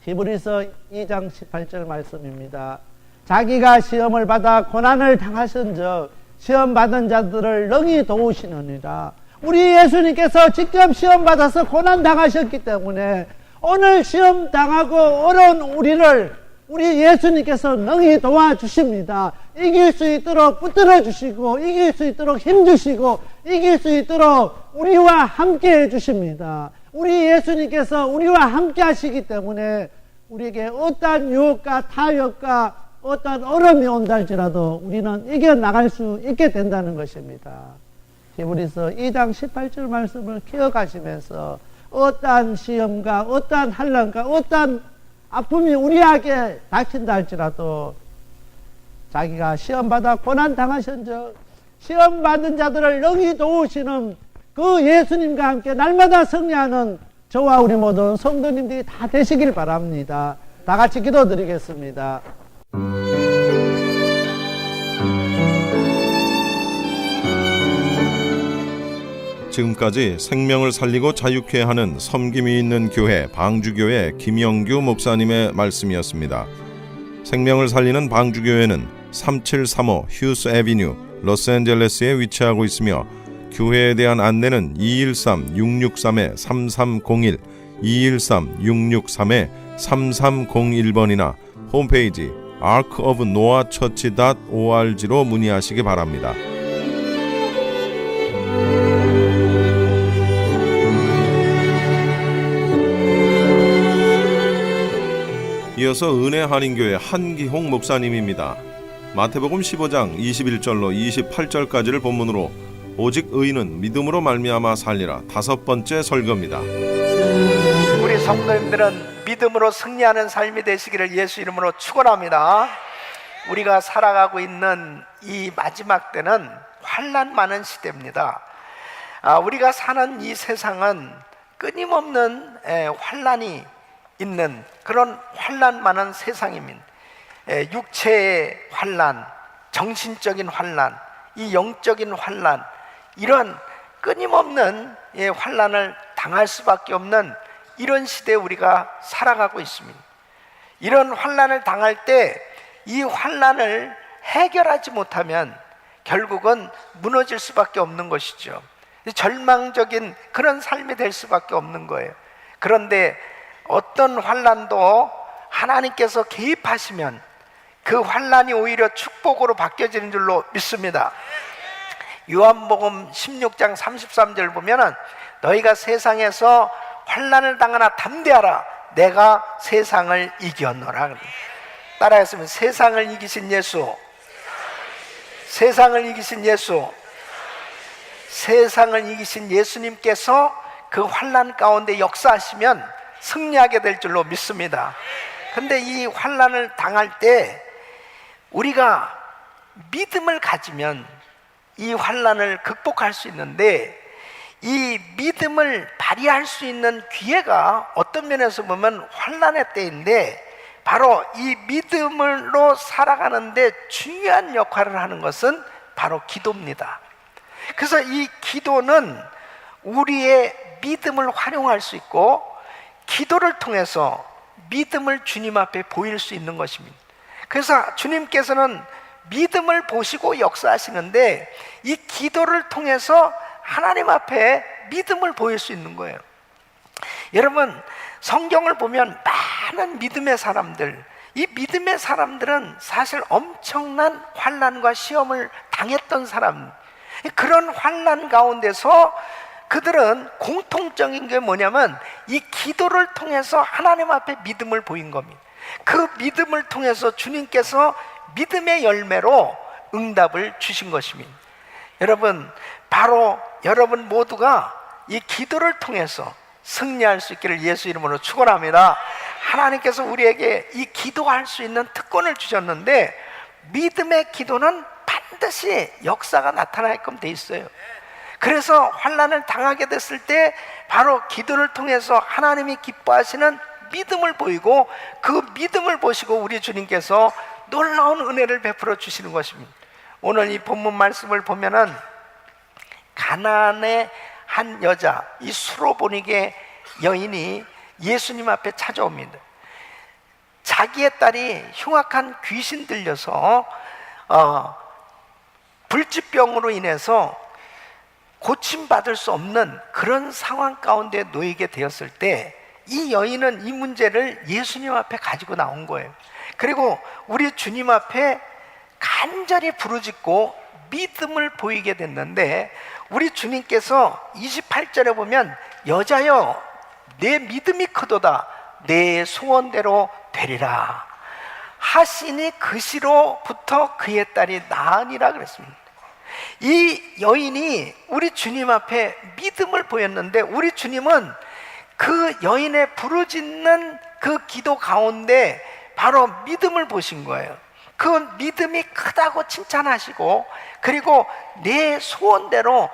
히브리서 2장 18절 말씀입니다. 자기가 시험을 받아 고난을 당하신 적 시험 받은 자들을 능히 도우시느니라. 우리 예수님께서 직접 시험 받아서 고난 당하셨기 때문에 오늘 시험 당하고 어려운 우리를 우리 예수님께서 능히 도와주십니다. 이길 수 있도록 붙들어 주시고 이길 수 있도록 힘 주시고 이길 수 있도록 우리와 함께 해주십니다. 우리 예수님께서 우리와 함께 하시기 때문에 우리에게 어떠한 유혹과 타협과 어떠한 어려움이 온다 할지라도 우리는 이겨나갈 수 있게 된다는 것입니다. 히브리서 2장 18절 말씀을 기억하시면서 어떠한 시험과 어떠한 환난과 어떠한 아픔이 우리에게 닥친다 할지라도 자기가 시험받아 고난당하신 적 시험받은 자들을 능히 도우시는 그 예수님과 함께 날마다 승리하는 저와 우리 모든 성도님들이 다 되시길 바랍니다. 다 같이 기도드리겠습니다. 지금까지 생명을 살리고 자유케 하는 섬김이 있는 교회 방주교회 김영규 목사님의 말씀이었습니다. 생명을 살리는 방주교회는 3735 휴스 애비뉴 로스앤젤레스에 위치하고 있으며 교회에 대한 안내는 213-663-3301 213-663-3301번이나 홈페이지 arkofnoahchurch.org로 문의하시기 바랍니다. 이어서 은혜한인교회 한기홍 목사님입니다. 마태복음 15장 21절로 28절까지를 본문으로 오직 의인은 믿음으로 말미암아 살리라, 5번째 설교입니다. 우리 성도님들은 믿음으로 승리하는 삶이 되시기를 예수 이름으로 축원합니다. 우리가 살아가고 있는 이 마지막 때는 환난 많은 시대입니다. 우리가 사는 이 세상은 끊임없는 환난이 있는 그런 환난 많은 세상입니다. 육체의 환난, 정신적인 환난, 이 영적인 환난, 이런 끊임없는 환난을 당할 수밖에 없는 이런 시대에 우리가 살아가고 있습니다. 이런 환난을 당할 때 이 환난을 해결하지 못하면 결국은 무너질 수밖에 없는 것이죠. 절망적인 그런 삶이 될 수밖에 없는 거예요. 그런데 어떤 환난도 하나님께서 개입하시면 그 환난이 오히려 축복으로 바뀌어지는 줄로 믿습니다. 요한복음 16장 33절 보면은 너희가 세상에서 환난을 당하나 담대하라, 내가 세상을 이겼노라. 따라했으면 세상을 이기신 예수, 세상을 이기신 예수, 세상을 이기신 예수님께서 그 환난 가운데 역사하시면 승리하게 될 줄로 믿습니다. 근데 이 환난을 당할 때 우리가 믿음을 가지면 이 환난을 극복할 수 있는데, 이 믿음을 발휘할 수 있는 기회가 어떤 면에서 보면 환난의 때인데, 바로 이 믿음으로 살아가는데 중요한 역할을 하는 것은 바로 기도입니다. 그래서 이 기도는 우리의 믿음을 활용할 수 있고, 기도를 통해서 믿음을 주님 앞에 보일 수 있는 것입니다. 그래서 주님께서는 믿음을 보시고 역사하시는데, 이 기도를 통해서 하나님 앞에 믿음을 보일 수 있는 거예요. 여러분, 성경을 보면 많은 믿음의 사람들, 이 믿음의 사람들은 사실 엄청난 환난과 시험을 당했던 사람, 그런 환난 가운데서 그들은 공통적인 게 뭐냐면 이 기도를 통해서 하나님 앞에 믿음을 보인 겁니다. 그 믿음을 통해서 주님께서 믿음의 열매로 응답을 주신 것입니다. 여러분, 바로 여러분 모두가 이 기도를 통해서 승리할 수 있기를 예수 이름으로 축원합니다. 하나님께서 우리에게 이 기도할 수 있는 특권을 주셨는데, 믿음의 기도는 반드시 역사가 나타나게끔 돼 있어요. 그래서 환난을 당하게 됐을 때 바로 기도를 통해서 하나님이 기뻐하시는 믿음을 보이고, 그 믿음을 보시고 우리 주님께서 놀라운 은혜를 베풀어 주시는 것입니다. 오늘 이 본문 말씀을 보면은 가나안의 한 여자, 이 수로보니게 여인이 예수님 앞에 찾아옵니다. 자기의 딸이 흉악한 귀신 들려서 불치병으로 인해서 고침받을 수 없는 그런 상황 가운데 놓이게 되었을 때, 이 여인은 이 문제를 예수님 앞에 가지고 나온 거예요. 그리고 우리 주님 앞에 간절히 부르짖고 믿음을 보이게 됐는데, 우리 주님께서 28절에 보면 여자여 내 믿음이 크도다, 내 소원대로 되리라 하시니 그 시로부터 그의 딸이 나으니라 그랬습니다. 이 여인이 우리 주님 앞에 믿음을 보였는데, 우리 주님은 그 여인의 부르짖는 그 기도 가운데 바로 믿음을 보신 거예요. 그 믿음이 크다고 칭찬하시고, 그리고 내 소원대로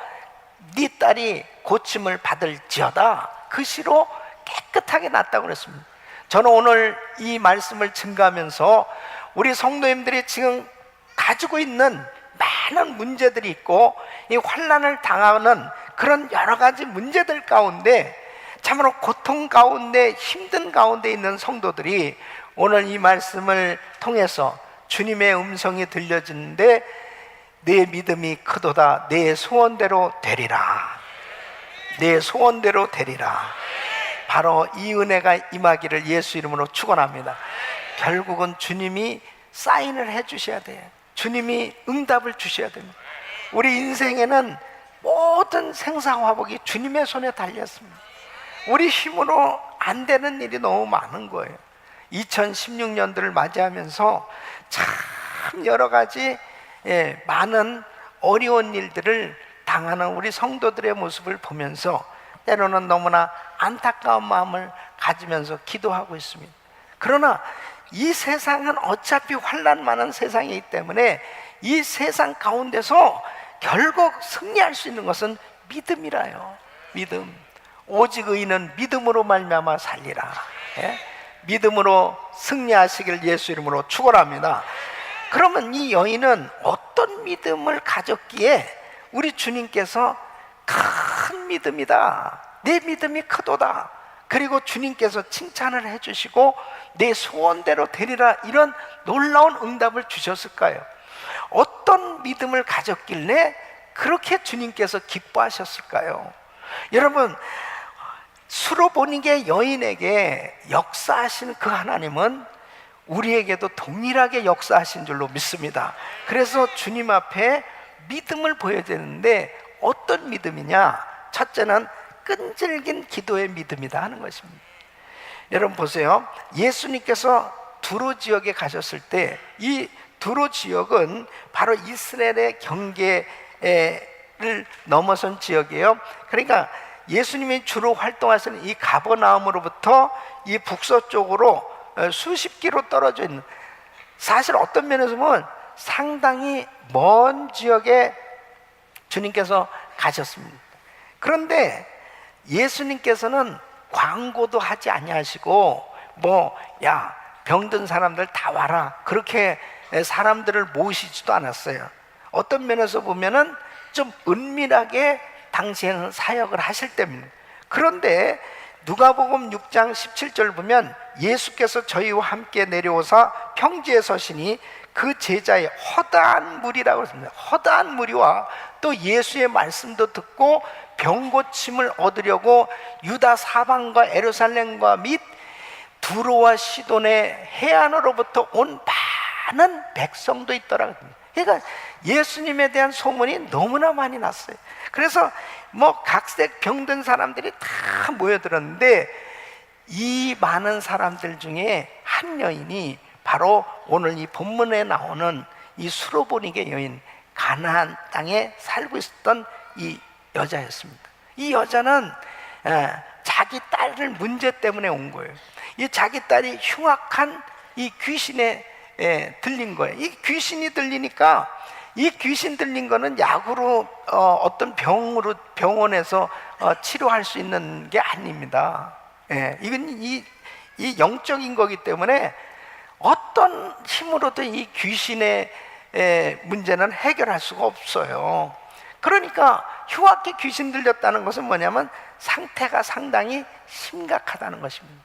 네 딸이 고침을 받을지어다, 그 시로 깨끗하게 낫다고 그랬습니다. 저는 오늘 이 말씀을 증거하면서 우리 성도님들이 지금 가지고 있는 많은 문제들이 있고, 이 환난을 당하는 그런 여러 가지 문제들 가운데 참으로 고통 가운데, 힘든 가운데 있는 성도들이 오늘 이 말씀을 통해서 주님의 음성이 들려지는데, 내 믿음이 크도다, 내 소원대로 되리라, 내 소원대로 되리라, 바로 이 은혜가 임하기를 예수 이름으로 축원합니다. 결국은 주님이 사인을 해 주셔야 돼요. 주님이 응답을 주셔야 됩니다. 우리 인생에는 모든 생사화복이 주님의 손에 달렸습니다. 우리 힘으로 안 되는 일이 너무 많은 거예요. 2016년도를 맞이하면서 참 여러 가지 많은 어려운 일들을 당하는 우리 성도들의 모습을 보면서 때로는 너무나 안타까운 마음을 가지면서 기도하고 있습니다. 그러나 이 세상은 어차피 환난 많은 세상이기 때문에 이 세상 가운데서 결국 승리할 수 있는 것은 믿음이라요. 믿음. 오직 의인은 믿음으로 말미암아 살리라. 믿음으로 승리하시길 예수 이름으로 축원합니다. 그러면 이 여인은 어떤 믿음을 가졌기에 우리 주님께서 큰 믿음이다, 내 믿음이 크도다, 그리고 주님께서 칭찬을 해주시고 내 소원대로 되리라, 이런 놀라운 응답을 주셨을까요? 어떤 믿음을 가졌길래 그렇게 주님께서 기뻐하셨을까요? 여러분, 수로보니게 여인에게 역사하신 그 하나님은 우리에게도 동일하게 역사하신 줄로 믿습니다. 그래서 주님 앞에 믿음을 보여야 되는데 어떤 믿음이냐? 첫째는 끈질긴 기도의 믿음이다 하는 것입니다. 여러분 보세요. 예수님께서 두로 지역에 가셨을 때 이 두로 지역은 바로 이스라엘의 경계를 넘어선 지역이에요. 그러니까 예수님이 주로 활동하시는 이 가버나움으로부터 이 북서쪽으로 수십 킬로 떨어져 있는, 사실 어떤 면에서 보면 상당히 먼 지역에 주님께서 가셨습니다. 그런데 예수님께서는 광고도 하지 아니하시고 야 병든 사람들 다 와라, 그렇게 사람들을 모시지도 않았어요. 어떤 면에서 보면은 좀 은밀하게 당시에는 사역을 하실 때입니다. 그런데 누가복음 6장 17절 보면 예수께서 저희와 함께 내려오사 평지에 서시니 그 제자의 허다한 무리라고 했습니다. 허다한 무리와 또 예수의 말씀도 듣고 병고침을 얻으려고 유다 사방과 예루살렘과 및 두로와 시돈의 해안으로부터 온 많은 백성도 있더라. 그러니까 예수님에 대한 소문이 너무나 많이 났어요. 그래서 각색 병든 사람들이 다 모여들었는데 이 많은 사람들 중에 한 여인이 바로 오늘 이 본문에 나오는 이 수로보니게 여인, 가나안 땅에 살고 있었던 이 여자였습니다. 이 여자는 자기 딸을 문제 때문에 온 거예요. 이 자기 딸이 흉악한 이 귀신에 들린 거예요. 이 귀신이 들리니까 이 귀신 들린 거는 약으로 어떤 병원에서 치료할 수 있는 게 아닙니다. 이건 이 영적인 거기 때문에 어떤 힘으로도 이 귀신의 문제는 해결할 수가 없어요. 그러니까 흉악히 귀신 들렸다는 것은 뭐냐면 상태가 상당히 심각하다는 것입니다.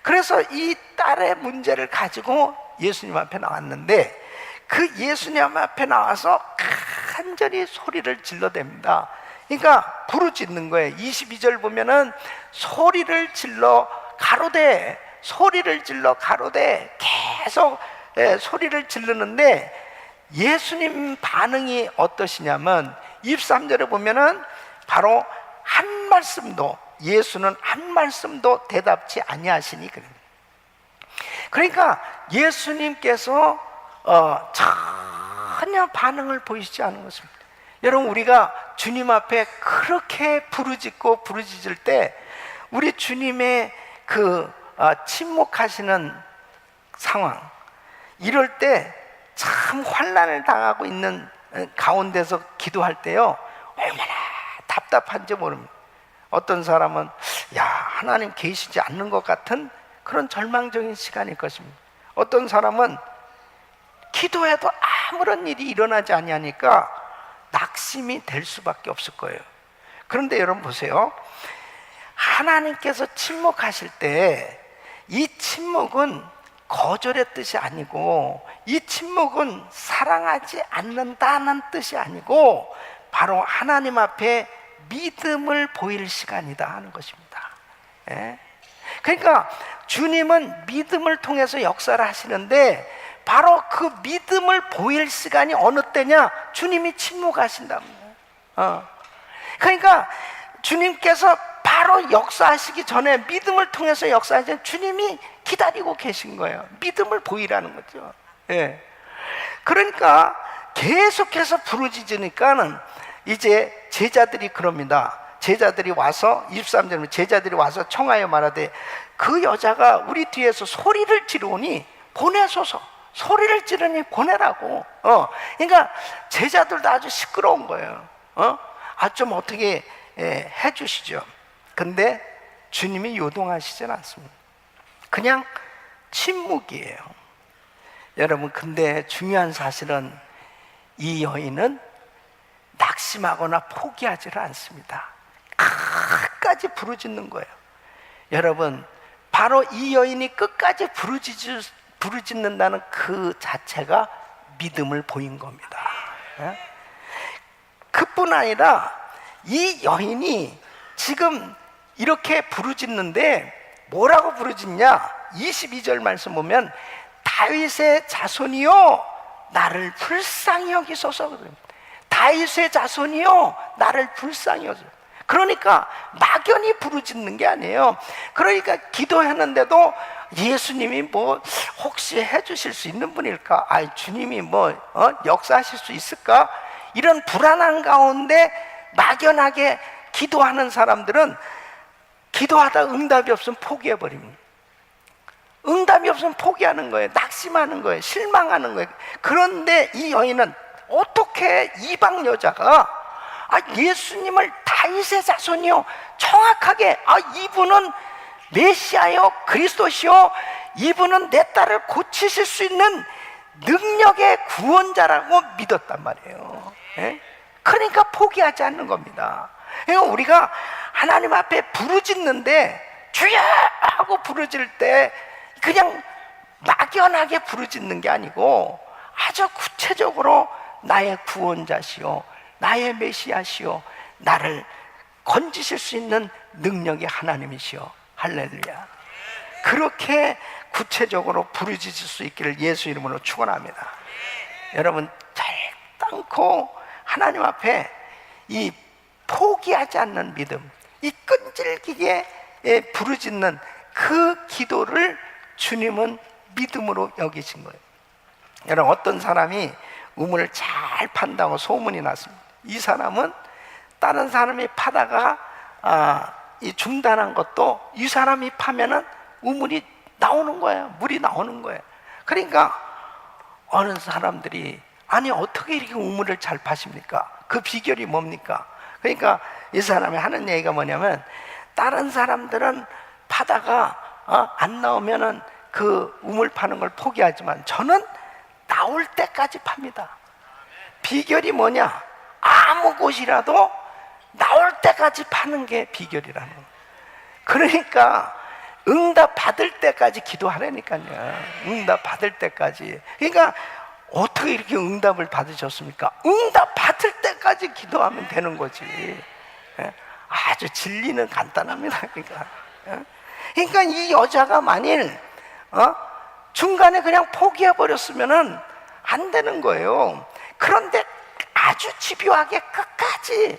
그래서 이 딸의 문제를 가지고 예수님 앞에 나왔는데 그 예수님 앞에 나와서 간절히 소리를 질러댑니다. 그러니까 부르짖는 거예요. 22절 보면은 소리를 질러 가로되, 소리를 질러 가로되, 계속 소리를 지르는데 예수님 반응이 어떠시냐면 23절에 보면은 바로 한 말씀도, 예수는 한 말씀도 대답지 아니하시니 그래요. 그러니까 예수님께서 전혀 반응을 보이시지 않은 것입니다. 여러분, 우리가 주님 앞에 그렇게 부르짖을 때 우리 주님의 그 침묵하시는 상황, 이럴 때 참 환난을 당하고 있는 가운데서 기도할 때요, 얼마나 답답한지 모릅니다. 어떤 사람은 하나님 계시지 않는 것 같은 그런 절망적인 시간일 것입니다. 어떤 사람은 기도해도 아무런 일이 일어나지 아니하니까 낙심이 될 수밖에 없을 거예요. 그런데 여러분 보세요. 하나님께서 침묵하실 때 이 침묵은 거절의 뜻이 아니고, 이 침묵은 사랑하지 않는다는 뜻이 아니고 바로 하나님 앞에 믿음을 보일 시간이다 하는 것입니다. 그러니까 주님은 믿음을 통해서 역사를 하시는데 바로 그 믿음을 보일 시간이 어느 때냐? 주님이 침묵하신답니다. 그러니까 주님께서 바로 역사하시기 전에 믿음을 통해서 역사하시는 주님이 기다리고 계신 거예요. 믿음을 보이라는 거죠. 예. 그러니까 계속해서 부르짖으니까는 이제 제자들이 그럽니다. 제자들이 와서 23절에 제자들이 와서 청하여 말하되 그 여자가 우리 뒤에서 소리를 지르니 보내소서. 소리를 지르니 보내라고. 그러니까 제자들도 아주 시끄러운 거예요. 좀 어떻게 해주시죠. 근데 주님이 요동하시진 않습니다. 그냥 침묵이에요. 여러분, 근데 중요한 사실은 이 여인은 낙심하거나 포기하지를 않습니다. 끝까지 부르짖는 거예요. 여러분, 바로 이 여인이 끝까지 부르짖는다는 그 자체가 믿음을 보인 겁니다. 그뿐 아니라 이 여인이 지금 이렇게 부르짖는데 뭐라고 부르짖냐? 22절 말씀 보면 다윗의 자손이요 나를 불쌍히 여기소서. 다윗의 자손이요 나를 불쌍히 여기소서. 그러니까 막연히 부르짖는 게 아니에요. 그러니까 기도했는데도 예수님이 뭐 혹시 해주실 수 있는 분일까? 주님이 뭐 역사하실 수 있을까? 이런 불안한 가운데 막연하게 기도하는 사람들은 기도하다 응답이 없으면 포기해버립니다. 응답이 없으면 포기하는 거예요. 낙심하는 거예요. 실망하는 거예요. 그런데 이 여인은 어떻게 이방 여자가 예수님을 다윗의 자손이요 정확하게 이분은 메시아요 그리스도시요 이분은 내 딸을 고치실 수 있는 능력의 구원자라고 믿었단 말이에요. 그러니까 포기하지 않는 겁니다. 그러니까 우리가 하나님 앞에 부르짖는데 주여 하고 부르짖을 때 그냥 막연하게 부르짖는 게 아니고 아주 구체적으로 나의 구원자시오 나의 메시아시오 나를 건지실 수 있는 능력의 하나님이시오. 할렐루야. 그렇게 구체적으로 부르짖을 수 있기를 예수 이름으로 축원합니다. 여러분, 결단코 하나님 앞에 이 포기하지 않는 믿음, 이 끈질기게 부르짖는 그 기도를 주님은 믿음으로 여기신 거예요. 여러분, 어떤 사람이 우물을 잘 판다고 소문이 났습니다. 이 사람은 다른 사람이 파다가 이 중단한 것도 이 사람이 파면은 우물이 나오는 거예요. 물이 나오는 거예요. 그러니까 어느 사람들이 어떻게 이렇게 우물을 잘 파십니까? 그 비결이 뭡니까? 그러니까 이 사람이 하는 얘기가 뭐냐면 다른 사람들은 파다가 안 나오면은 그 우물 파는 걸 포기하지만 저는 나올 때까지 팝니다. 비결이 뭐냐? 아무 곳이라도 나올 때까지 파는 게 비결이라는 거예요. 그러니까 응답 받을 때까지 기도하라니까요. 응답 받을 때까지. 그러니까 어떻게 이렇게 응답을 받으셨습니까? 응답 받을 때까지 기도하면 되는 거지. 아주 진리는 간단합니다. 그러니까 이 여자가 만일 중간에 그냥 포기해 버렸으면은 안 되는 거예요. 그런데 아주 집요하게 끝까지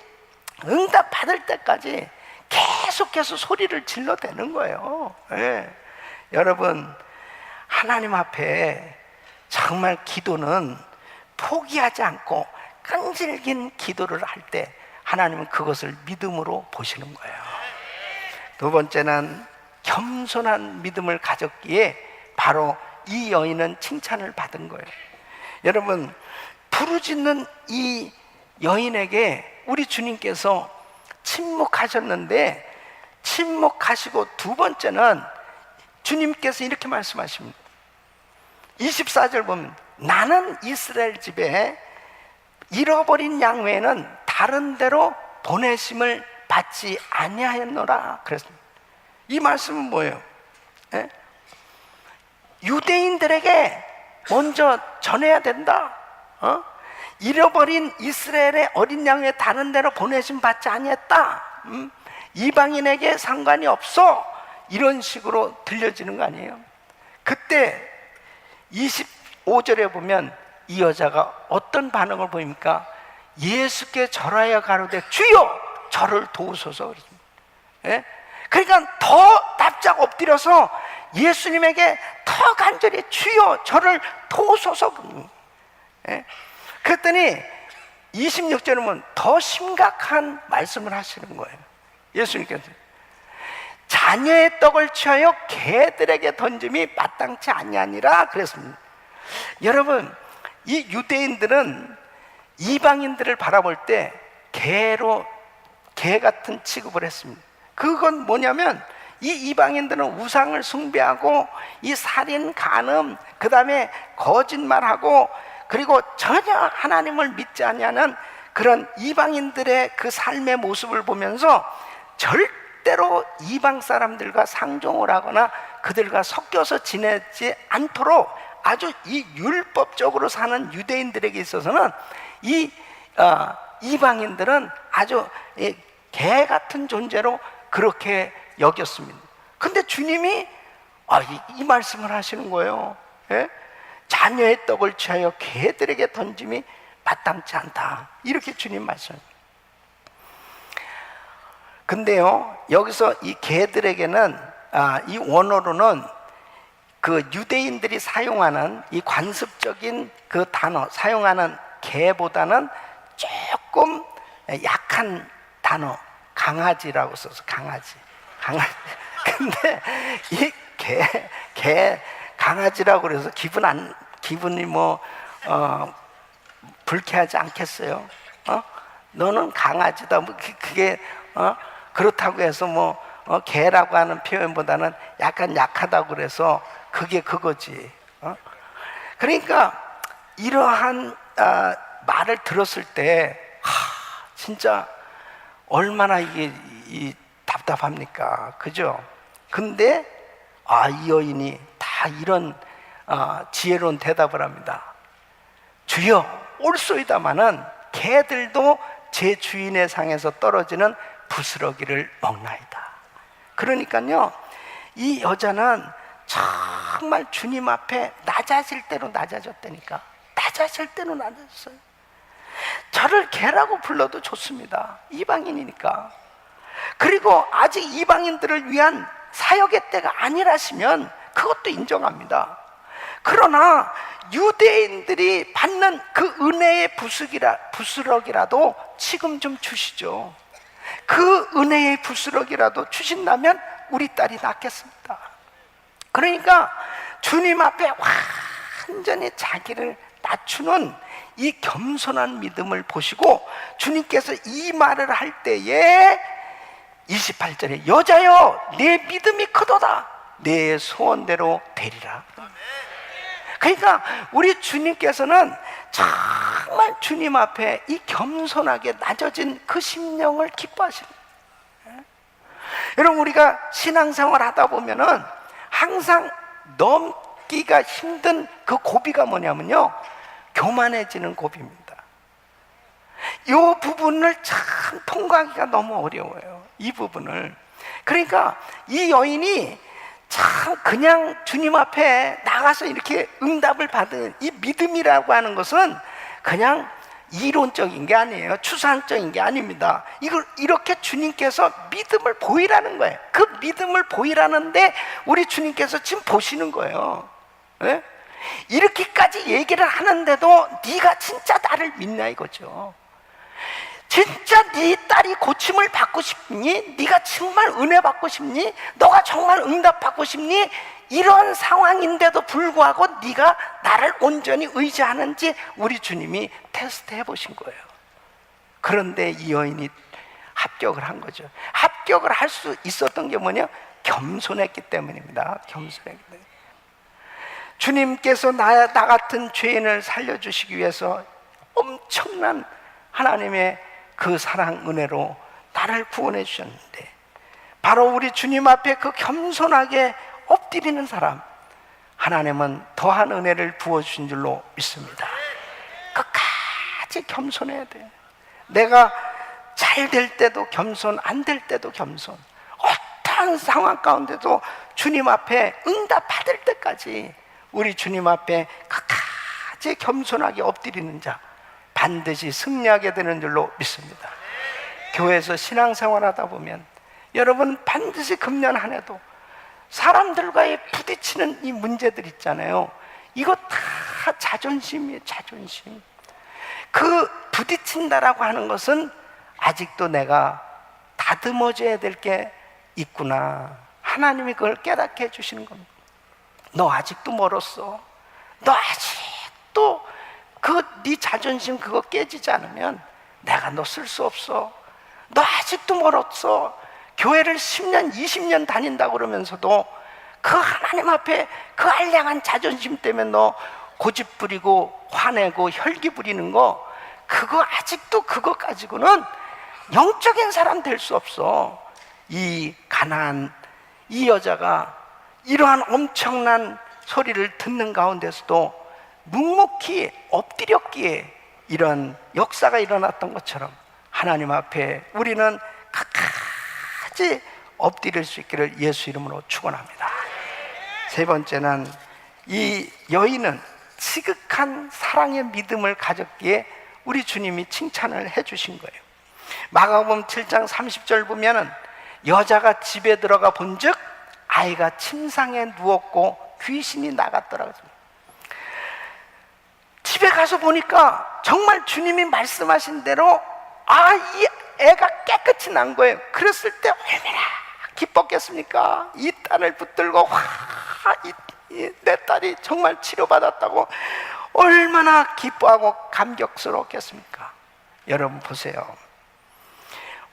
응답 받을 때까지 계속해서 소리를 질러대는 거예요. 여러분, 하나님 앞에 정말 기도는 포기하지 않고 끈질긴 기도를 할 때 하나님은 그것을 믿음으로 보시는 거예요. 두 번째는 겸손한 믿음을 가졌기에 바로 이 여인은 칭찬을 받은 거예요. 여러분, 부르짖는 이 여인에게 우리 주님께서 침묵하셨는데 침묵하시고 두 번째는 주님께서 이렇게 말씀하십니다. 24절 보면 나는 이스라엘 집에 잃어버린 양 외에는 다른 데로 보내심을 받지 아니하였노라 그랬습니다. 이 말씀은 뭐예요? 유대인들에게 먼저 전해야 된다. 잃어버린 이스라엘의 어린 양 외에 다른 데로 보내심 받지 아니했다. 이방인에게 상관이 없어. 이런 식으로 들려지는 거 아니에요? 그때 25절에 보면 이 여자가 어떤 반응을 보입니까? 예수께 절하여 가로되 주여 저를 도우소서 그랬습니다. 그러니까 더 납작 엎드려서 예수님에게 더 간절히 주여 저를 도우소서. 예? 그랬더니 26절에 보면 더 심각한 말씀을 하시는 거예요. 예수님께서 자녀의 떡을 취하여 개들에게 던짐이 마땅치 아니하니라 그랬습니다. 여러분, 이 유대인들은 이방인들을 바라볼 때 개 같은 취급을 했습니다. 그건 뭐냐면 이 이방인들은 우상을 숭배하고 이 살인, 간음, 그 다음에 거짓말하고 그리고 전혀 하나님을 믿지 않냐는 그런 이방인들의 그 삶의 모습을 보면서 절대로 이방 사람들과 상종을 하거나 그들과 섞여서 지내지 않도록 아주 이 율법적으로 사는 유대인들에게 있어서는 이 이방인들은 아주 개 같은 존재로 그렇게 여겼습니다. 근데 주님이 이 말씀을 하시는 거예요. 예? 자녀의 떡을 취하여 개들에게 던짐이 마땅치 않다, 이렇게 주님 말씀합니다. 근데요, 여기서 이 개들에게는 이 원어로는 그 유대인들이 사용하는 이 관습적인 그 단어, 사용하는 개보다는 조금 약한 단어, 강아지라고 써서 강아지. 근데 이 개 강아지라고 그래서 기분이 불쾌하지 않겠어요? 너는 강아지다. 그게 그렇다고 해서 개라고 하는 표현보다는 약간 약하다고 그래서 그게 그거지. 그러니까 이러한 말을 들었을 때 진짜 얼마나 이게 답답합니까? 그죠? 근데 이 여인이 다 이런 지혜로운 대답을 합니다. 주여, 옳소이다마는 개들도 제 주인의 상에서 떨어지는 부스러기를 먹나이다. 그러니까요, 이 여자는 정말 주님 앞에 낮아질 대로 낮아졌다니까. 낮아질 대로 낮아졌어요. 저를 개라고 불러도 좋습니다. 이방인이니까. 그리고 아직 이방인들을 위한 사역의 때가 아니라시면 그것도 인정합니다. 그러나 유대인들이 받는 그 은혜의 부스러기라도 지금 좀 주시죠. 그 은혜의 부스러기라도 주신다면 우리 딸이 낫겠습니다. 그러니까 주님 앞에 완전히 자기를 낮추는 이 겸손한 믿음을 보시고 주님께서 이 말을 할 때에 28절에 여자여, 내 믿음이 크도다, 내 소원대로 되리라. 그러니까 우리 주님께서는 정말 주님 앞에 이 겸손하게 낮아진 그 심령을 기뻐하십니다. 여러분, 우리가 신앙생활 하다 보면은 항상 넘기가 힘든 그 고비가 뭐냐면요, 교만해지는 고비입니다. 이 부분을 참 통과하기가 너무 어려워요, 이 부분을. 그러니까 이 여인이 참 그냥 주님 앞에 나가서 이렇게 응답을 받은 이 믿음이라고 하는 것은 그냥 이론적인 게 아니에요. 추상적인 게 아닙니다. 이걸 이렇게 주님께서 믿음을 보이라는 거예요. 그 믿음을 보이라는데 우리 주님께서 지금 보시는 거예요. 네? 이렇게까지 얘기를 하는데도 네가 진짜 나를 믿냐 이거죠. 진짜 네 딸이 고침을 받고 싶니? 네가 정말 은혜 받고 싶니? 너가 정말 응답 받고 싶니? 이런 상황인데도 불구하고 네가 나를 온전히 의지하는지 우리 주님이 테스트해 보신 거예요. 그런데 이 여인이 합격을 한 거죠. 합격을 할 수 있었던 게 뭐냐? 겸손했기 때문입니다. 겸손했기 때문에. 주님께서 나 같은 죄인을 살려주시기 위해서 엄청난 하나님의 그 사랑 은혜로 나를 구원해 주셨는데, 바로 우리 주님 앞에 그 겸손하게 엎드리는 사람, 하나님은 더한 은혜를 부어주신 줄로 믿습니다. 끝까지 겸손해야 돼. 내가 잘 될 때도 겸손, 안 될 때도 겸손, 어떠한 상황 가운데도 주님 앞에 응답 받을 때까지 우리 주님 앞에 끝까지 겸손하게 엎드리는 자, 반드시 승리하게 되는 줄로 믿습니다. 교회에서 신앙생활 하다 보면 여러분 반드시 금년 한 해도 사람들과의 부딪히는 이 문제들 있잖아요. 이거 다 자존심이에요, 자존심. 그 부딪힌다라고 하는 것은 아직도 내가 다듬어져야 될 게 있구나. 하나님이 그걸 깨닫게 해주시는 겁니다. 너 아직도 멀었어. 너 아직도 네 자존심 그거 깨지지 않으면 내가 너 쓸 수 없어. 너 아직도 멀었어. 교회를 10년, 20년 다닌다고 그러면서도 그 하나님 앞에 그 알량한 자존심 때문에 너 고집 부리고 화내고 혈기 부리는 거, 그거 아직도 그거 가지고는 영적인 사람 될 수 없어. 이 가나안 이 여자가 이러한 엄청난 소리를 듣는 가운데서도 묵묵히 엎드렸기에 이런 역사가 일어났던 것처럼 하나님 앞에 우리는 끝까지 엎드릴 수 있기를 예수 이름으로 축원합니다. 세 번째는 이 여인은 지극한 사랑의 믿음을 가졌기에 우리 주님이 칭찬을 해주신 거예요. 마가복음 7장 30절 보면은 여자가 집에 들어가 본즉 아이가 침상에 누웠고 귀신이 나갔더라. 집에 가서 보니까 정말 주님이 말씀하신 대로 이 애가 깨끗이 난 거예요. 그랬을 때 얼마나 기뻤겠습니까? 이 딸을 붙들고 내 딸이 정말 치료받았다고 얼마나 기뻐하고 감격스러웠겠습니까? 여러분 보세요.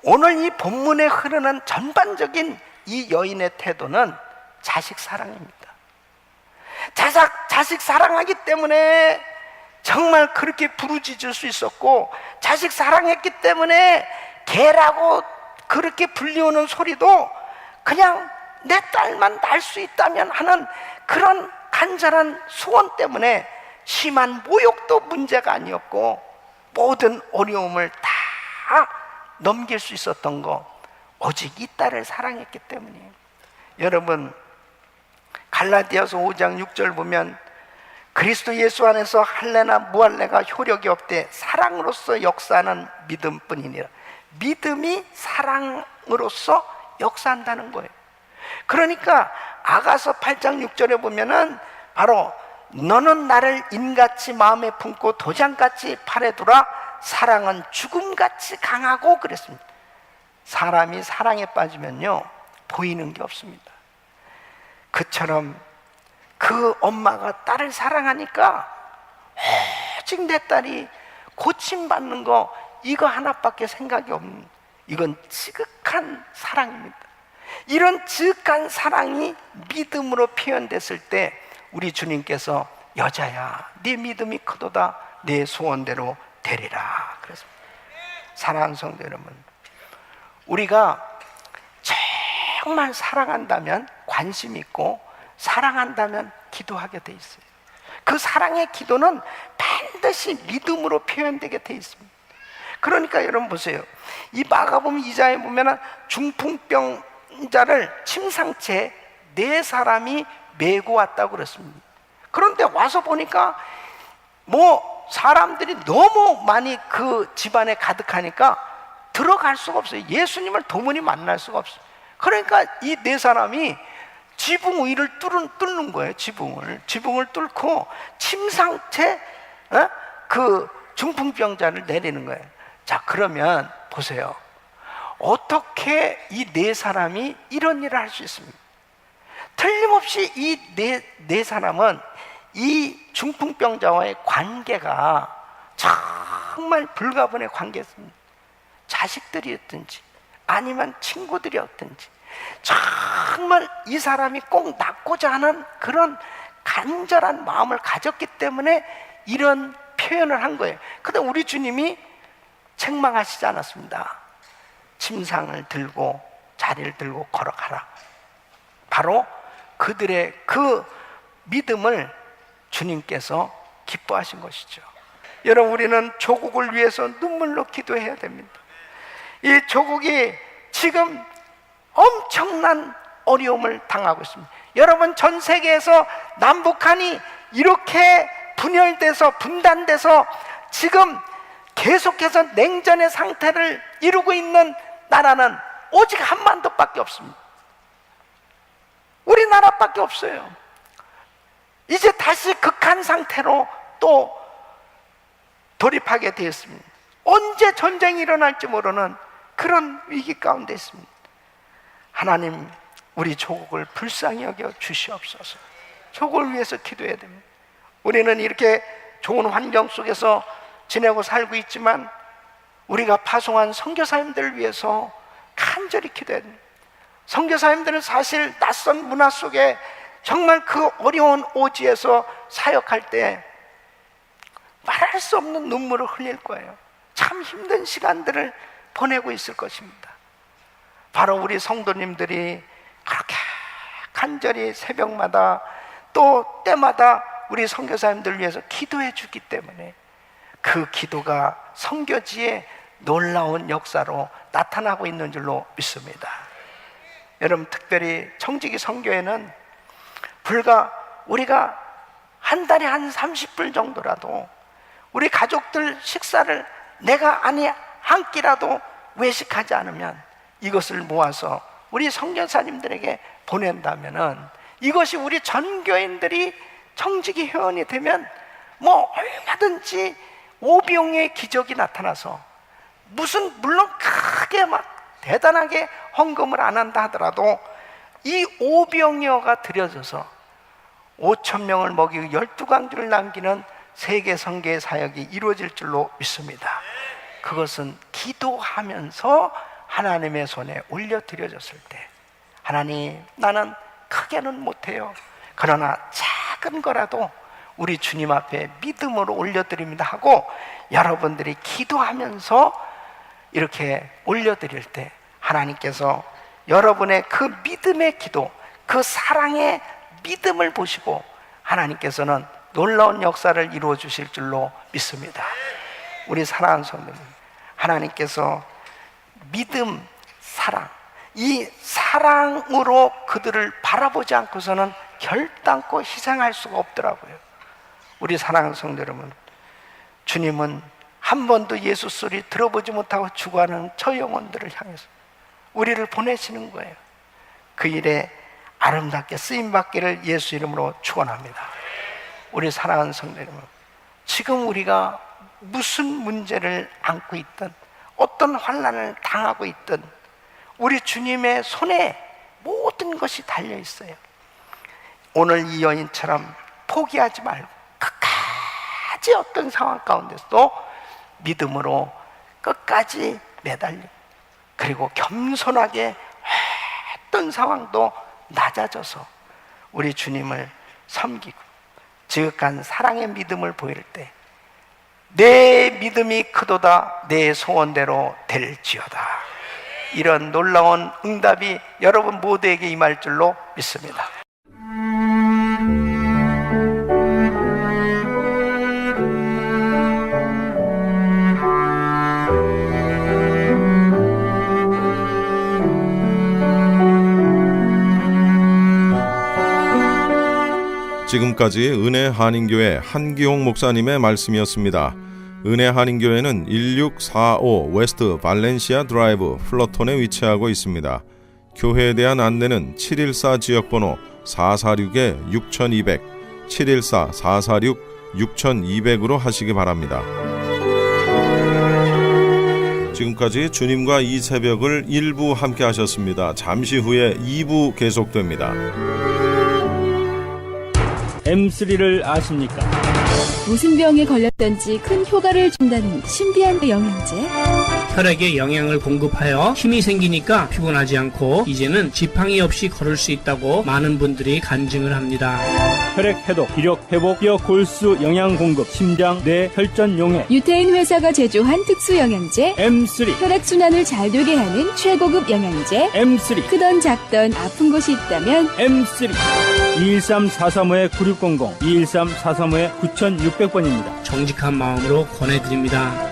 오늘 이 본문에 흐르는 전반적인 이 여인의 태도는 자식 사랑입니다. 자식 사랑하기 때문에 정말 그렇게 부르짖을 수 있었고, 자식 사랑했기 때문에 개라고 그렇게 불리우는 소리도 그냥 내 딸만 날 수 있다면 하는 그런 간절한 소원 때문에 심한 모욕도 문제가 아니었고 모든 어려움을 다 넘길 수 있었던 거, 오직 이 딸을 사랑했기 때문이에요. 여러분, 갈라디아서 5장 6절 보면 그리스도 예수 안에서 할례나 무할례가 효력이 없되 사랑으로서 역사하는 믿음뿐이니라. 믿음이 사랑으로서 역사한다는 거예요. 그러니까 아가서 8장 6절에 보면은 바로 너는 나를 인같이 마음에 품고 도장같이 팔에 두라. 사랑은 죽음같이 강하고 그랬습니다. 사람이 사랑에 빠지면요 보이는 게 없습니다. 그처럼 그 엄마가 딸을 사랑하니까 오직 내 딸이 고침받는 거 이거 하나밖에 생각이 없는, 이건 지극한 사랑입니다. 이런 지극한 사랑이 믿음으로 표현됐을 때 우리 주님께서 여자야 네 믿음이 크도다 내 소원대로 되리라 그랬습니다. 사랑하는 성도 여러분, 우리가 정말 사랑한다면 관심 있고 사랑한다면 기도하게 돼 있어요. 그 사랑의 기도는 반드시 믿음으로 표현되게 돼 있습니다. 그러니까 여러분 보세요. 이 마가복음 2장에 보면 중풍병자를 침상채 4사람이 메고 왔다고 그랬습니다. 그런데 와서 보니까 사람들이 너무 많이 그 집안에 가득하니까 들어갈 수가 없어요. 예수님을 도무니 만날 수가 없어요. 그러니까 이 4사람이 지붕 위를 뚫는 거예요. 지붕을 뚫고 침상채 그 중풍병자를 내리는 거예요. 자, 그러면 보세요. 어떻게 이 4사람이 이런 일을 할 수 있습니까? 틀림없이 이 네 사람은 이 중풍병자와의 관계가 정말 불가분의 관계였습니다. 자식들이었든지 아니면 친구들이었든지 정말 이 사람이 꼭 낳고자 하는 그런 간절한 마음을 가졌기 때문에 이런 표현을 한 거예요. 근데 우리 주님이 책망하시지 않았습니다. 침상을 들고 자리를 들고 걸어가라. 바로 그들의 그 믿음을 주님께서 기뻐하신 것이죠. 여러분, 우리는 조국을 위해서 눈물로 기도해야 됩니다. 이 조국이 지금 엄청난 어려움을 당하고 있습니다. 여러분, 전 세계에서 남북한이 이렇게 분열돼서 분단돼서 지금 계속해서 냉전의 상태를 이루고 있는 나라는 오직 한반도밖에 없습니다. 우리나라밖에 없어요. 이제 다시 극한 상태로 또 돌입하게 되었습니다. 언제 전쟁이 일어날지 모르는 그런 위기 가운데 있습니다. 하나님, 우리 조국을 불쌍히 여겨 주시옵소서. 조국을 위해서 기도해야 됩니다. 우리는 이렇게 좋은 환경 속에서 지내고 살고 있지만 우리가 파송한 선교사님들을 위해서 간절히 기도해야 됩니다. 선교사님들은 사실 낯선 문화 속에 정말 그 어려운 오지에서 사역할 때 말할 수 없는 눈물을 흘릴 거예요. 참 힘든 시간들을 보내고 있을 것입니다. 바로 우리 성도님들이 그렇게 간절히 새벽마다 또 때마다 우리 선교사님들을 위해서 기도해 주기 때문에 그 기도가 선교지에 놀라운 역사로 나타나고 있는 줄로 믿습니다. 여러분, 특별히 청지기 선교회는 불과 우리가 한 달에 한 30불 정도라도 우리 가족들 식사를 내가 아니 한 끼라도 외식하지 않으면 이것을 모아서 우리 선교사님들에게 보낸다면은 이것이 우리 전 교인들이 청지기 회원이 되면 뭐 얼마든지 오병의 기적이 나타나서 물론 크게 막 대단하게 헌금을 안 한다 하더라도 이 오병이어가 들여져서 5,000명을 먹이고 12강주를 남기는 세계 선교의 사역이 이루어질 줄로 믿습니다. 그것은 기도하면서 하나님의 손에 올려드려졌을 때, 하나님, 나는 크게는 못해요. 그러나 작은 거라도 우리 주님 앞에 믿음으로 올려드립니다 하고 여러분들이 기도하면서 이렇게 올려드릴 때 하나님께서 여러분의 그 믿음의 기도, 그 사랑의 믿음을 보시고 하나님께서는 놀라운 역사를 이루어 주실 줄로 믿습니다. 우리 사랑하는 성도님, 하나님께서 믿음, 사랑, 이 사랑으로 그들을 바라보지 않고서는 결단코 희생할 수가 없더라고요. 우리 사랑하는 성도 여러분, 주님은 한 번도 예수 소리 들어보지 못하고 죽어가는 저 영혼들을 향해서 우리를 보내시는 거예요. 그 일에 아름답게 쓰임받기를 예수 이름으로 축원합니다. 우리 사랑하는 성도 여러분, 지금 우리가 무슨 문제를 안고 있든 어떤 환난을 당하고 있든 우리 주님의 손에 모든 것이 달려 있어요. 오늘 이 여인처럼 포기하지 말고 끝까지 어떤 상황 가운데서도 믿음으로 끝까지 매달려, 그리고 겸손하게 어떤 상황도 낮아져서 우리 주님을 섬기고 지극한 사랑의 믿음을 보일 때 내 믿음이 크도다 내 소원대로 될지어다, 이런 놀라운 응답이 여러분 모두에게 임할 줄로 믿습니다. 지금까지 은혜 한인교회 한기홍 목사님의 말씀이었습니다. 은혜 한인교회는 1645 웨스트 발렌시아 드라이브 플러톤에 위치하고 있습니다. 교회에 대한 안내는 714 지역번호 446-6200, 714-446-6200으로 하시기 바랍니다. 지금까지 주님과 이 새벽을 1부 함께 하셨습니다. 잠시 후에 2부 계속됩니다. M3를 아십니까? 무슨 병에 걸렸던지 큰 효과를 준다는 신비한 영양제. 혈액에 영양을 공급하여 힘이 생기니까 피곤하지 않고 이제는 지팡이 없이 걸을 수 있다고 많은 분들이 간증을 합니다. 혈액 해독, 기력 회복, 뼈 골수 영양 공급, 심장, 뇌, 혈전 용해. 유태인 회사가 제조한 특수 영양제 M3. 혈액 순환을 잘 되게 하는 최고급 영양제 M3. 크던 작던 아픈 곳이 있다면 M3. 213-435-9600, 213-435-9600번입니다. 정직한 마음으로 권해드립니다.